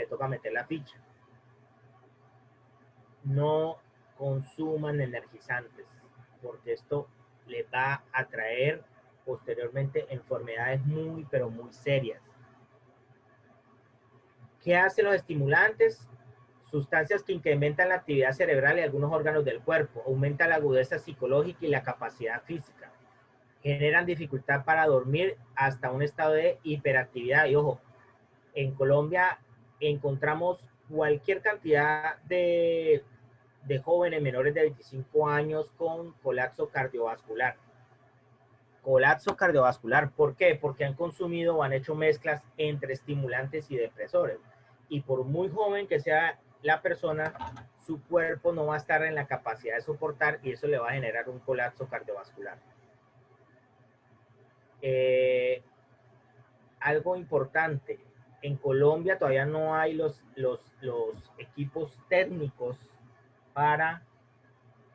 Speaker 1: No consuman energizantes, porque esto les va a traer posteriormente enfermedades muy, pero muy serias. ¿Qué hacen los estimulantes? Sustancias que incrementan la actividad cerebral y algunos órganos del cuerpo, aumentan la agudeza psicológica y la capacidad física, generan dificultad para dormir hasta un estado de hiperactividad. Y ojo, en Colombia encontramos cualquier cantidad de jóvenes menores de 25 años con colapso cardiovascular. ¿Por qué? Porque han consumido o han hecho mezclas entre estimulantes y depresores. Y por muy joven que sea la persona, su cuerpo no va a estar en la capacidad de soportar, y eso le va a generar un colapso cardiovascular. Eh, algo importante, en Colombia todavía no hay los equipos técnicos para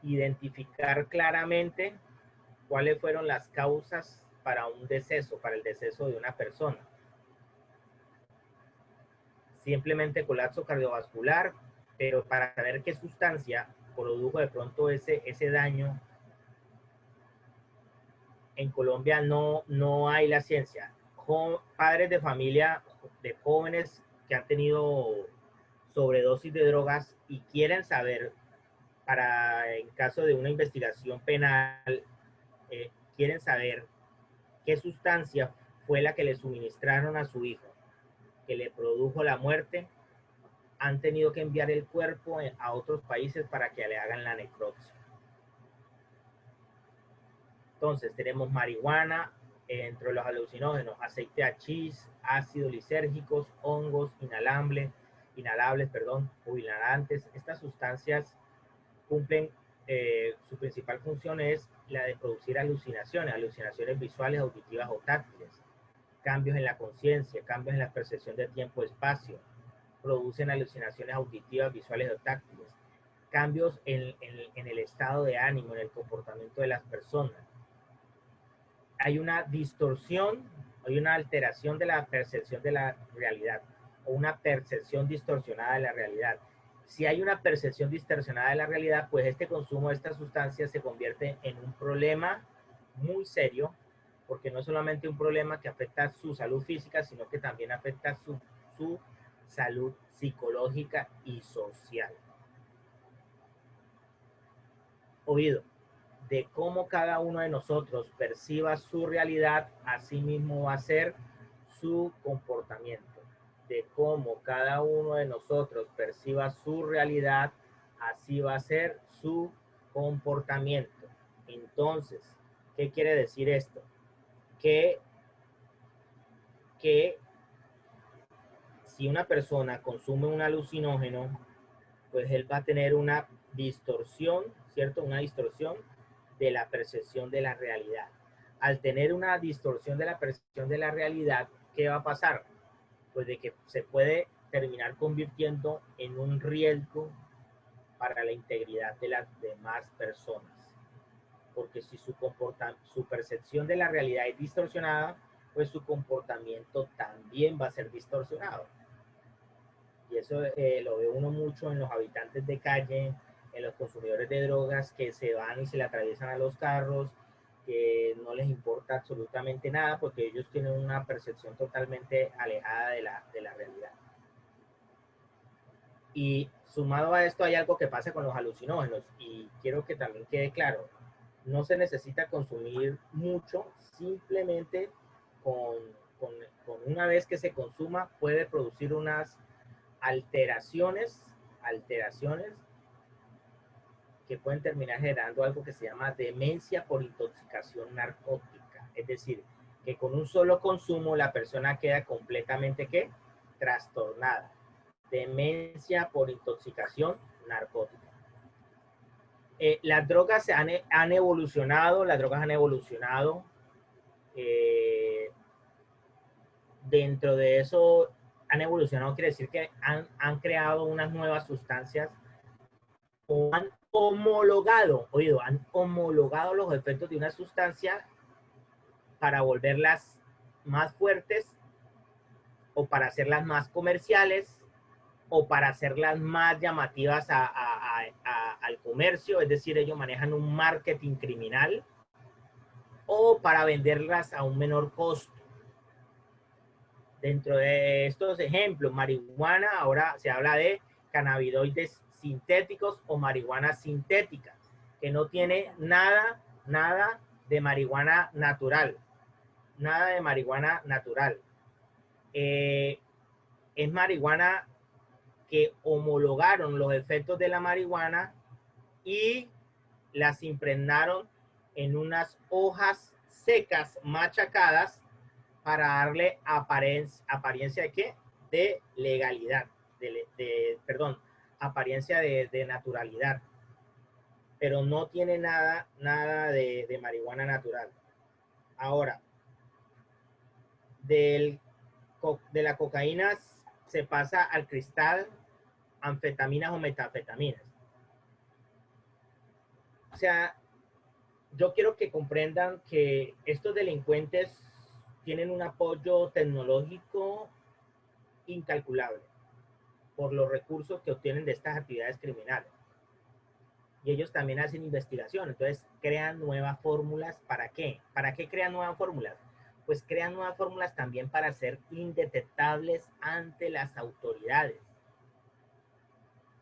Speaker 1: identificar claramente cuáles fueron las causas para un deceso, para el deceso de una persona. Simplemente colapso cardiovascular, pero para saber qué sustancia produjo de pronto ese daño, en Colombia no hay la ciencia. Padres de familia de jóvenes que han tenido sobredosis de drogas y quieren saber, para en caso de una investigación penal, quieren saber qué sustancia fue la que le suministraron a su hijo, que le produjo la muerte, han tenido que enviar el cuerpo a otros países para que le hagan la necropsia. Entonces tenemos marihuana, entre los alucinógenos, aceite de hachís, ácidos lisérgicos, hongos, inhalables, o inhalantes. Estas sustancias cumplen, su principal función es la de producir alucinaciones visuales, auditivas o táctiles, cambios en la conciencia, cambios en la percepción de tiempo-espacio, producen alucinaciones auditivas, visuales o táctiles, cambios en el estado de ánimo, en el comportamiento de las personas. Hay una distorsión, hay una alteración de la percepción de la realidad, o una percepción distorsionada de la realidad. Si hay una percepción distorsionada de la realidad, pues este consumo de estas sustancias se convierte en un problema muy serio, porque no es solamente un problema que afecta su salud física, sino que también afecta su salud psicológica y social. Oído, de cómo cada uno de nosotros perciba su realidad, así mismo va a ser su comportamiento. De cómo cada uno de nosotros perciba su realidad, así va a ser su comportamiento. Entonces, ¿qué quiere decir esto? Que si una persona consume un alucinógeno, pues él va a tener una distorsión, ¿cierto? Una distorsión de la percepción de la realidad. Al tener una distorsión de la percepción de la realidad, ¿qué va a pasar? Pues de que se puede terminar convirtiendo en un riesgo para la integridad de las demás personas. Porque si su percepción de la realidad es distorsionada, pues su comportamiento también va a ser distorsionado. Y eso lo ve uno mucho en los habitantes de calle, en los consumidores de drogas que se van y se le atraviesan a los carros, que no les importa absolutamente nada porque ellos tienen una percepción totalmente alejada de la realidad. Y sumado a esto hay algo que pasa con los alucinógenos y quiero que también quede claro, no se necesita consumir mucho, simplemente con, con, con una vez que se consuma puede producir unas alteraciones que pueden terminar generando algo que se llama demencia por intoxicación narcótica. Es decir, que con un solo consumo la persona queda completamente ¿qué? Trastornada. Demencia por intoxicación narcótica. Las drogas han evolucionado, dentro de eso han evolucionado, quiere decir que han creado unas nuevas sustancias o han han homologado los efectos de una sustancia para volverlas más fuertes o para hacerlas más comerciales o para hacerlas más llamativas al comercio, es decir, ellos manejan un marketing criminal o para venderlas a un menor costo. Dentro de estos ejemplos, marihuana, ahora se habla de cannabinoides sintéticos o marihuana sintética, que no tiene nada de marihuana natural. Nada de marihuana natural. Es marihuana que homologaron los efectos de la marihuana y las impregnaron en unas hojas secas machacadas para darle apariencia de qué? De legalidad, apariencia de naturalidad, pero no tiene nada de marihuana natural. Ahora, de la cocaína se pasa al cristal, anfetaminas o metanfetaminas. O sea, yo quiero que comprendan que estos delincuentes tienen un apoyo tecnológico incalculable por los recursos que obtienen de estas actividades criminales. Y ellos también hacen investigación, entonces crean nuevas fórmulas. ¿Para qué? ¿Para qué crean nuevas fórmulas? Pues crean nuevas fórmulas también para ser indetectables ante las autoridades.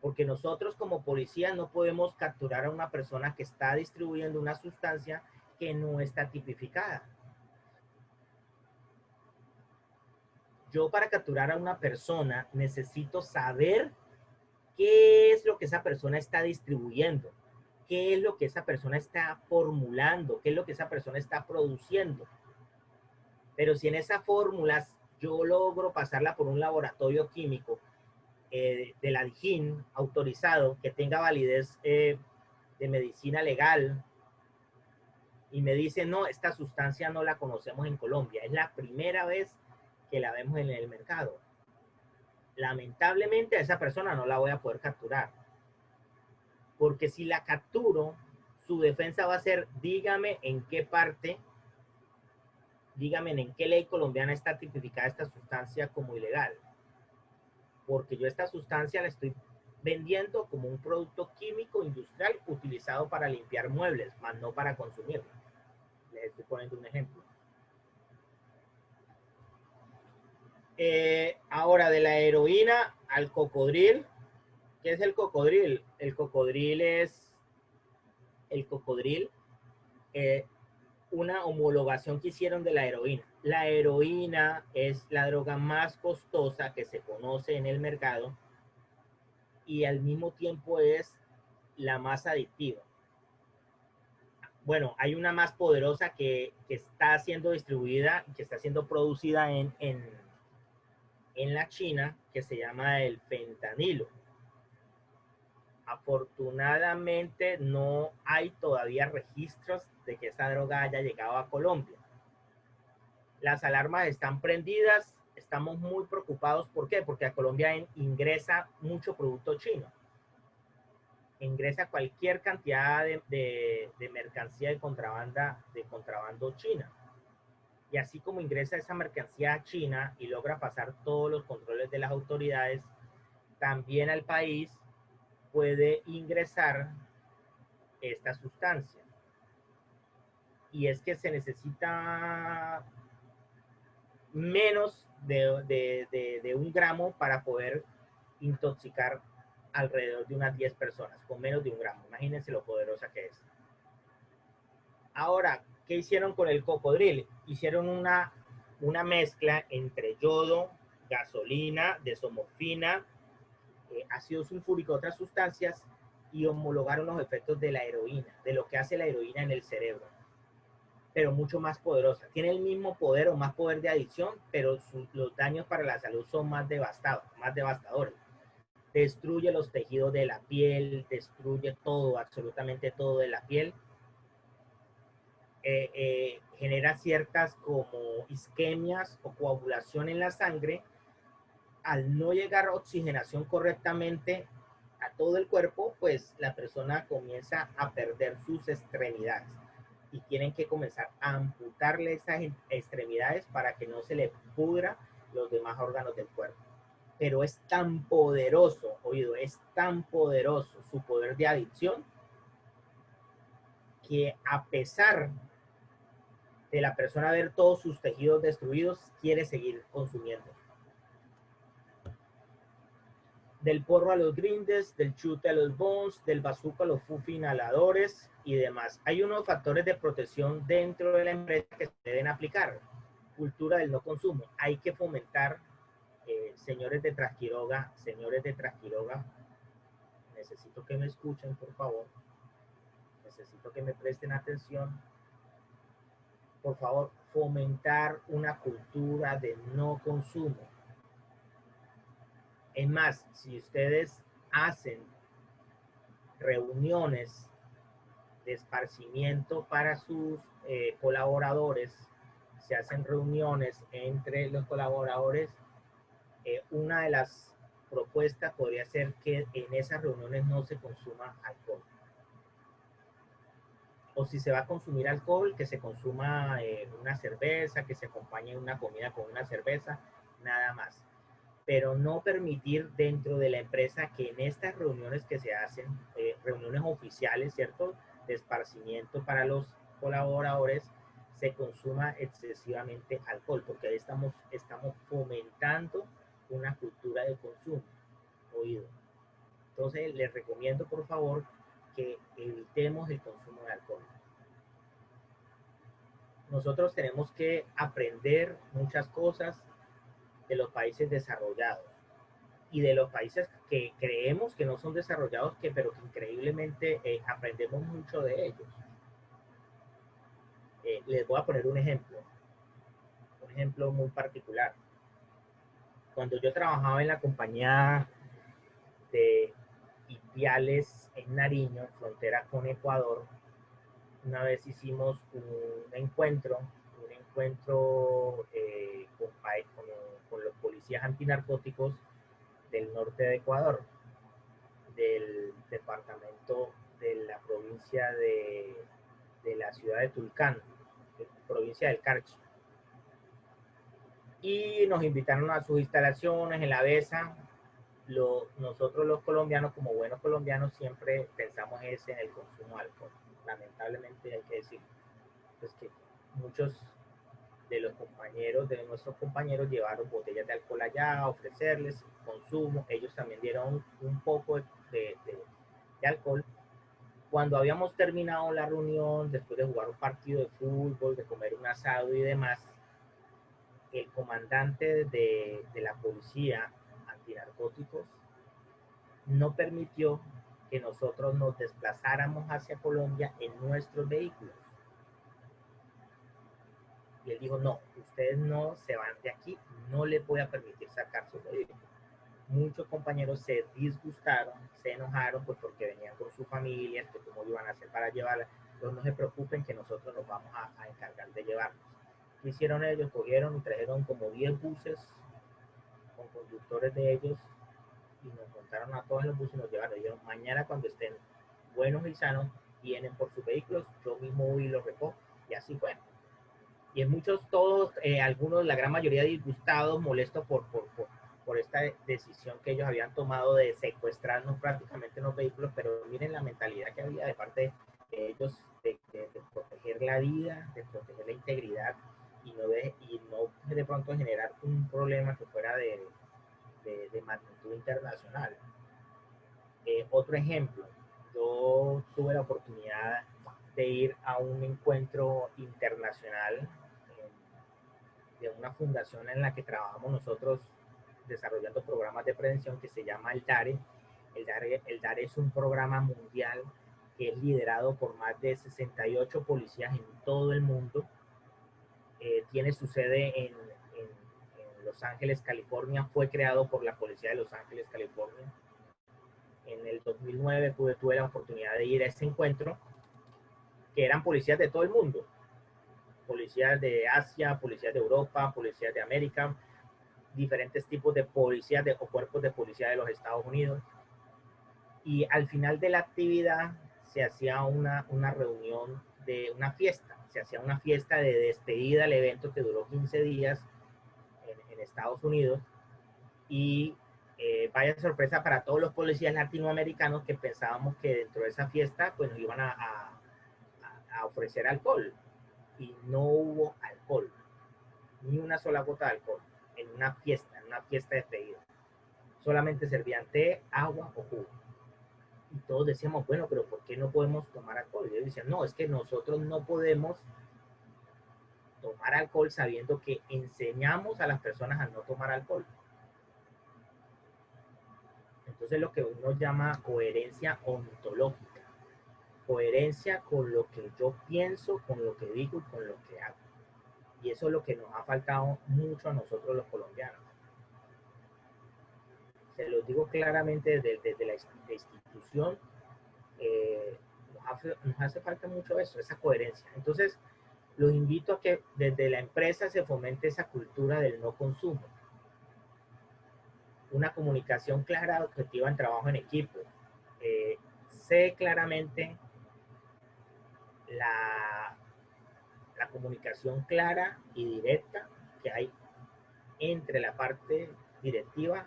Speaker 1: Porque nosotros como policía no podemos capturar a una persona que está distribuyendo una sustancia que no está tipificada. Yo para capturar a una persona necesito saber qué es lo que esa persona está distribuyendo, qué es lo que esa persona está formulando, qué es lo que esa persona está produciendo. Pero si en esas fórmulas yo logro pasarla por un laboratorio químico de la DIGIN autorizado, que tenga validez de medicina legal, y me dice, no, esta sustancia no la conocemos en Colombia, es la primera vez que la vemos en el mercado. Lamentablemente a esa persona no la voy a poder capturar. Porque si la capturo, su defensa va a ser, dígame en qué parte, dígame en qué ley colombiana está tipificada esta sustancia como ilegal. Porque yo esta sustancia la estoy vendiendo como un producto químico industrial utilizado para limpiar muebles, más no para consumirlo. Les estoy poniendo un ejemplo. Ahora, de la heroína al cocodril. ¿Qué es el cocodril? El cocodril es una homologación que hicieron de la heroína. La heroína es la droga más costosa que se conoce en el mercado y al mismo tiempo es la más adictiva. Bueno, hay una más poderosa que está siendo distribuida, que está siendo producida en la China, que se llama el fentanilo. Afortunadamente no hay todavía registros de que esa droga haya llegado a Colombia. Las alarmas están prendidas, estamos muy preocupados. ¿Por qué? Porque a Colombia ingresa mucho producto chino. Ingresa cualquier cantidad de mercancía de contrabando china. Y así como ingresa esa mercancía china y logra pasar todos los controles de las autoridades, también al país puede ingresar esta sustancia. Y es que se necesita menos de 1 gramo para poder intoxicar alrededor de unas 10 personas, con menos de 1 gramo. Imagínense lo poderosa que es. Ahora, ¿qué hicieron con el cocodril? Hicieron una mezcla entre yodo, gasolina, desomorfina, ácido sulfúrico, otras sustancias, y homologaron los efectos de la heroína, de lo que hace la heroína en el cerebro, pero mucho más poderosa. Tiene el mismo poder o más poder de adicción, pero los daños para la salud son más devastadores. Destruye los tejidos de la piel, destruye todo, absolutamente todo de la piel. Genera ciertas como isquemias o coagulación en la sangre. Al no llegar oxigenación correctamente a todo el cuerpo, pues la persona comienza a perder sus extremidades y tienen que comenzar a amputarle esas extremidades para que no se le pudra los demás órganos del cuerpo. Pero es tan poderoso, oído, es tan poderoso su poder de adicción que a pesar de la persona ver todos sus tejidos destruidos, quiere seguir consumiendo. Del porro a los grindes, del chute a los bones, del bazuco a los fufi inhaladores y demás. Hay unos factores de protección dentro de la empresa que se deben aplicar. Cultura del no consumo. Hay que fomentar, señores de Trasquiroga, necesito que me escuchen, por favor. Necesito que me presten atención. Por favor, fomentar una cultura de no consumo. Es más, si ustedes hacen reuniones de esparcimiento para sus colaboradores, se hacen reuniones entre los colaboradores, una de las propuestas podría ser que en esas reuniones no se consuma alcohol. O si se va a consumir alcohol, que se consuma una cerveza, que se acompañe una comida con una cerveza, nada más. Pero no permitir dentro de la empresa que en estas reuniones que se hacen, reuniones oficiales, ¿cierto? De esparcimiento para los colaboradores, se consuma excesivamente alcohol, porque ahí estamos fomentando una cultura de consumo, oído. Entonces, les recomiendo, por favor, que evitemos el consumo de alcohol. Nosotros tenemos que aprender muchas cosas de los países desarrollados y de los países que creemos que no son desarrollados, pero que increíblemente aprendemos mucho de ellos. Les voy a poner un ejemplo muy particular. Cuando yo trabajaba en la compañía de Ipiales en Nariño, frontera con Ecuador, una vez hicimos un encuentro con los policías antinarcóticos del norte de Ecuador, del departamento de la provincia de la ciudad de Tulcán, provincia del Carchi. Y nos invitaron a sus instalaciones en la BESA. Nosotros los colombianos, como buenos colombianos, siempre pensamos en el consumo de alcohol. Lamentablemente hay que decir pues, que muchos de nuestros compañeros llevaron botellas de alcohol allá a ofrecerles consumo. Ellos también dieron un poco de alcohol. Cuando habíamos terminado la reunión, después de jugar un partido de fútbol, de comer un asado y demás, el comandante de la policía antinarcóticos no permitió que nosotros nos desplazáramos hacia Colombia en nuestros vehículos. Y él dijo, no, ustedes no se van de aquí, no les voy a permitir sacar su vehículo. Muchos compañeros se disgustaron, se enojaron, pues porque venían con sus familias, que cómo iban a hacer para llevarla. Entonces no se preocupen que nosotros nos vamos a encargar de llevarlos. ¿Qué hicieron ellos? Cogieron y trajeron como 10 buses con conductores de ellos y nos montaron a todos los buses y nos llevaron. Dijeron, mañana cuando estén buenos y sanos, vienen por sus vehículos, yo mismo voy y los recojo. Y así fue. Y en muchos, todos, algunos, la gran mayoría disgustados, molestos por esta decisión que ellos habían tomado de secuestrarnos prácticamente en los vehículos, pero miren la mentalidad que había de parte de ellos de proteger la vida, de proteger la integridad y no de pronto generar un problema que fuera de magnitud internacional. Otro ejemplo, yo tuve la oportunidad de ir a un encuentro internacional de una fundación en la que trabajamos nosotros desarrollando programas de prevención que se llama el DARE. El DARE es un programa mundial que es liderado por más de 68 policías en todo el mundo. Tiene su sede en Los Ángeles, California. Fue creado por la policía de Los Ángeles, California. En el 2009 tuve la oportunidad de ir a ese encuentro, que eran policías de todo el mundo. Policías de Asia, policías de Europa, policías de América, diferentes tipos de policías o cuerpos de policía de los Estados Unidos. Y al final de la actividad se hacía una reunión de una fiesta. Se hacía una fiesta de despedida al evento que duró 15 días en Estados Unidos. Y vaya sorpresa para todos los policías latinoamericanos que pensábamos que dentro de esa fiesta pues nos iban a ofrecer alcohol. Y no hubo alcohol, ni una sola gota de alcohol en una fiesta de despedida. Solamente servían té, agua o jugo. Y todos decíamos, bueno, pero ¿por qué no podemos tomar alcohol? Y ellos decían, no, es que nosotros no podemos tomar alcohol sabiendo que enseñamos a las personas a no tomar alcohol. Entonces lo que uno llama coherencia ontológica, coherencia con lo que yo pienso, con lo que digo y con lo que hago. Y eso es lo que nos ha faltado mucho a nosotros los colombianos. Se los digo claramente desde la institución, nos hace falta mucho eso, esa coherencia. Entonces, Los invito a que desde la empresa se fomente esa cultura del no consumo, una comunicación clara, objetiva en trabajo en equipo. Sé claramente la, la comunicación clara y directa que hay entre la parte directiva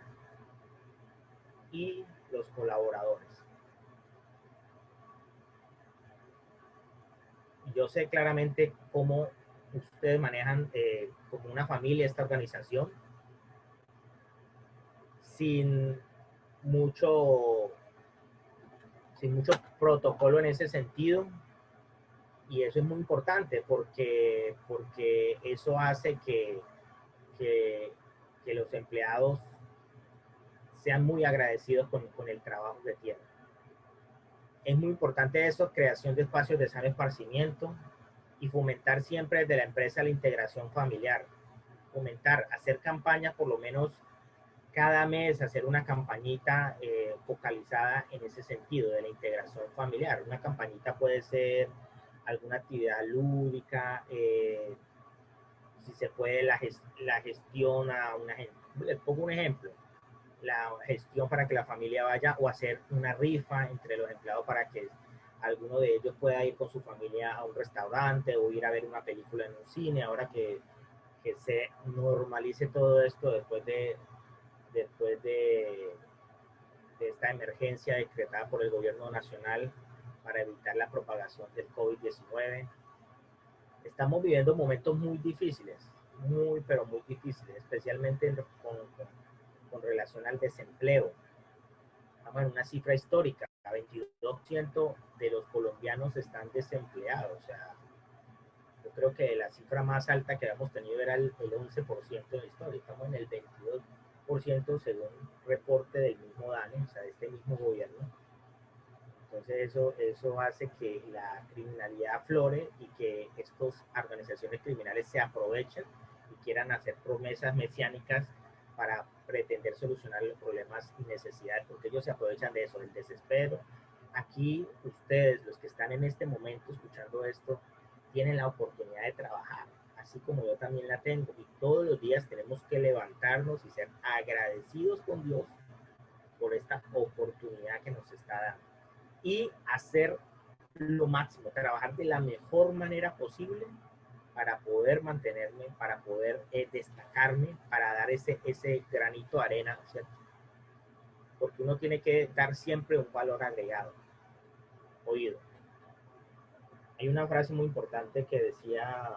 Speaker 1: y los colaboradores. Yo sé claramente cómo ustedes manejan como una familia esta organización sin mucho, sin mucho protocolo en ese sentido, y eso es muy importante porque eso hace que los empleados sean muy agradecidos con el trabajo que tienen. Es muy importante eso, creación de espacios de sano esparcimiento y fomentar siempre desde la empresa la integración familiar. Fomentar, hacer campañas por lo menos cada mes, hacer una campañita focalizada en ese sentido de la integración familiar. Una campañita puede ser alguna actividad lúdica, si se puede la gestión a una gente. Les pongo un ejemplo, la gestión para que la familia vaya, o hacer una rifa entre los empleados para que alguno de ellos pueda ir con su familia a un restaurante o ir a ver una película en un cine, ahora que se normalice todo esto después de esta emergencia decretada por el gobierno nacional para evitar la propagación del COVID-19. Estamos viviendo momentos muy difíciles, muy, pero muy difíciles, especialmente con relación al desempleo. Estamos en una cifra histórica, el 22% de los colombianos están desempleados. O sea, yo creo que la cifra más alta que habíamos tenido era el 11% de la historia. Estamos en el 22% según reporte del mismo DANE, o sea, de este mismo gobierno. Entonces eso hace que la criminalidad aflore y que estas organizaciones criminales se aprovechen y quieran hacer promesas mesiánicas para pretender solucionar los problemas y necesidades, porque ellos se aprovechan de eso, del desespero. Aquí ustedes, los que están en este momento escuchando esto, tienen la oportunidad de trabajar, así como yo también la tengo, y todos los días tenemos que levantarnos y ser agradecidos con Dios por esta oportunidad que nos está dando y hacer lo máximo, trabajar de la mejor manera posible para poder mantenerme, para poder destacarme, para dar ese granito de arena, ¿cierto? Porque uno tiene que dar siempre un valor agregado. Oído. Hay una frase muy importante que decía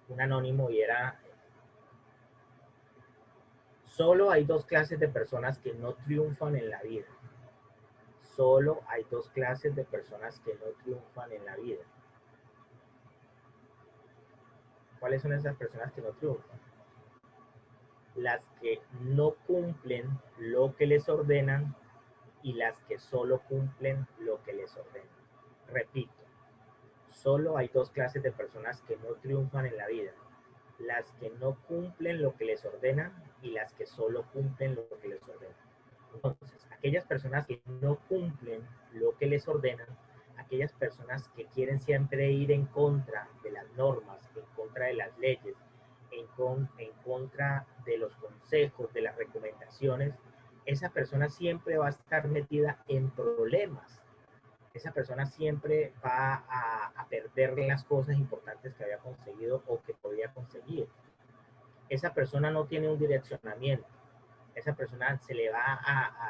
Speaker 1: un anónimo y era: solo hay dos clases de personas que no triunfan en la vida. Solo hay dos clases de personas que no triunfan en la vida. ¿Cuáles son esas personas que no triunfan? Las que no cumplen lo que les ordenan y las que solo cumplen lo que les ordenan. Repito, solo hay dos clases de personas que no triunfan en la vida: las que no cumplen lo que les ordenan y las que solo cumplen lo que les ordenan. Entonces, aquellas personas que no cumplen lo que les ordenan, aquellas personas que quieren siempre ir en contra de las normas, en contra de las leyes, en contra de los consejos, de las recomendaciones, esa persona siempre va a estar metida en problemas. Esa persona siempre va a perder las cosas importantes que había conseguido o que podía conseguir. Esa persona no tiene un direccionamiento. Esa persona se le va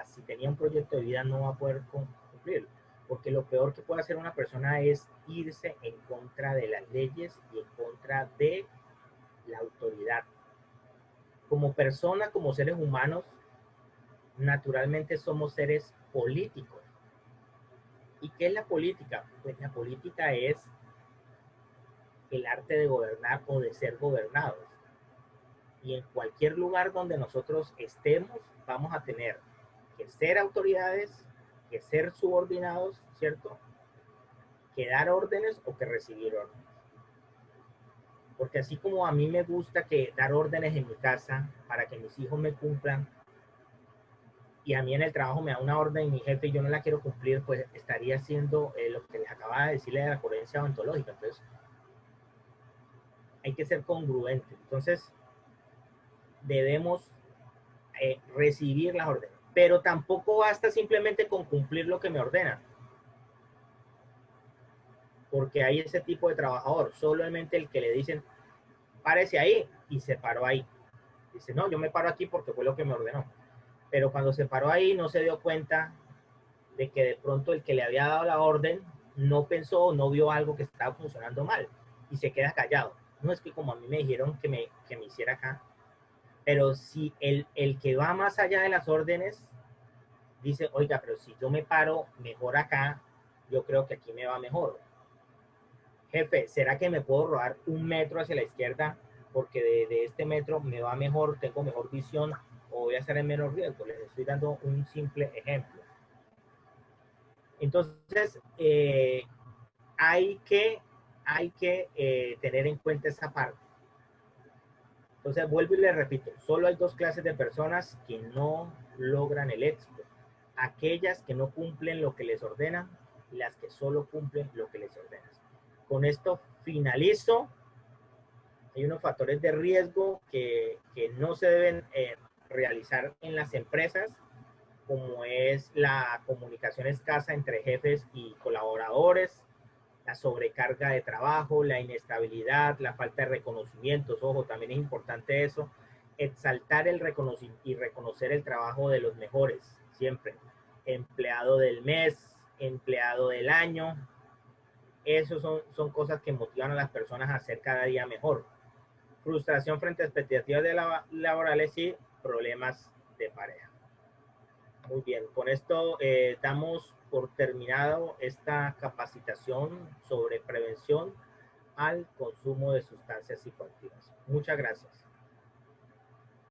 Speaker 1: si tenía un proyecto de vida, no va a poder cumplirlo. Porque lo peor que puede hacer una persona es irse en contra de las leyes y en contra de la autoridad. Como persona, como seres humanos, naturalmente somos seres políticos. ¿Y qué es la política? Pues la política es el arte de gobernar o de ser gobernados. Y en cualquier lugar donde nosotros estemos, vamos a tener que ser autoridades, que ser subordinados, ¿cierto? Que dar órdenes o que recibir órdenes. Porque así como a mí me gusta que dar órdenes en mi casa para que mis hijos me cumplan, y a mí en el trabajo me da una orden mi jefe y yo no la quiero cumplir, pues estaría haciendo lo que les acababa de decirle de la coherencia ontológica. Entonces, hay que ser congruente. Entonces, debemos recibir las órdenes. Pero tampoco basta simplemente con cumplir lo que me ordenan. Porque hay ese tipo de trabajador, solamente el que le dicen, párese ahí, y se paró ahí. Dice, no, yo me paro aquí porque fue lo que me ordenó. Pero cuando se paró ahí no se dio cuenta de que de pronto el que le había dado la orden no pensó, no vio algo que estaba funcionando mal y se queda callado. No es que como a mí me dijeron que me hiciera acá, pero si el que va más allá de las órdenes dice, oiga, pero si yo me paro mejor acá, yo creo que aquí me va mejor. Jefe, ¿será que me puedo robar 1 metro hacia la izquierda? Porque de este metro me va mejor, tengo mejor visión o voy a estar en menos riesgo. Les estoy dando un simple ejemplo. Entonces, hay que tener en cuenta esa parte. Entonces, vuelvo y le repito, solo hay 2 clases de personas que no logran el éxito. Aquellas que no cumplen lo que les ordenan y las que solo cumplen lo que les ordenan. Con esto finalizo. Hay unos factores de riesgo que no se deben realizar en las empresas, como es la comunicación escasa entre jefes y colaboradores, la sobrecarga de trabajo, la inestabilidad, la falta de reconocimientos. Ojo, también es importante eso, exaltar el reconocimiento y reconocer el trabajo de los mejores, siempre. Empleado del mes, empleado del año, eso son cosas que motivan a las personas a ser cada día mejor. Frustración frente a expectativas de laborales y problemas de pareja. Muy bien, con esto damos por terminado esta capacitación sobre prevención al consumo de sustancias psicoactivas. Muchas gracias.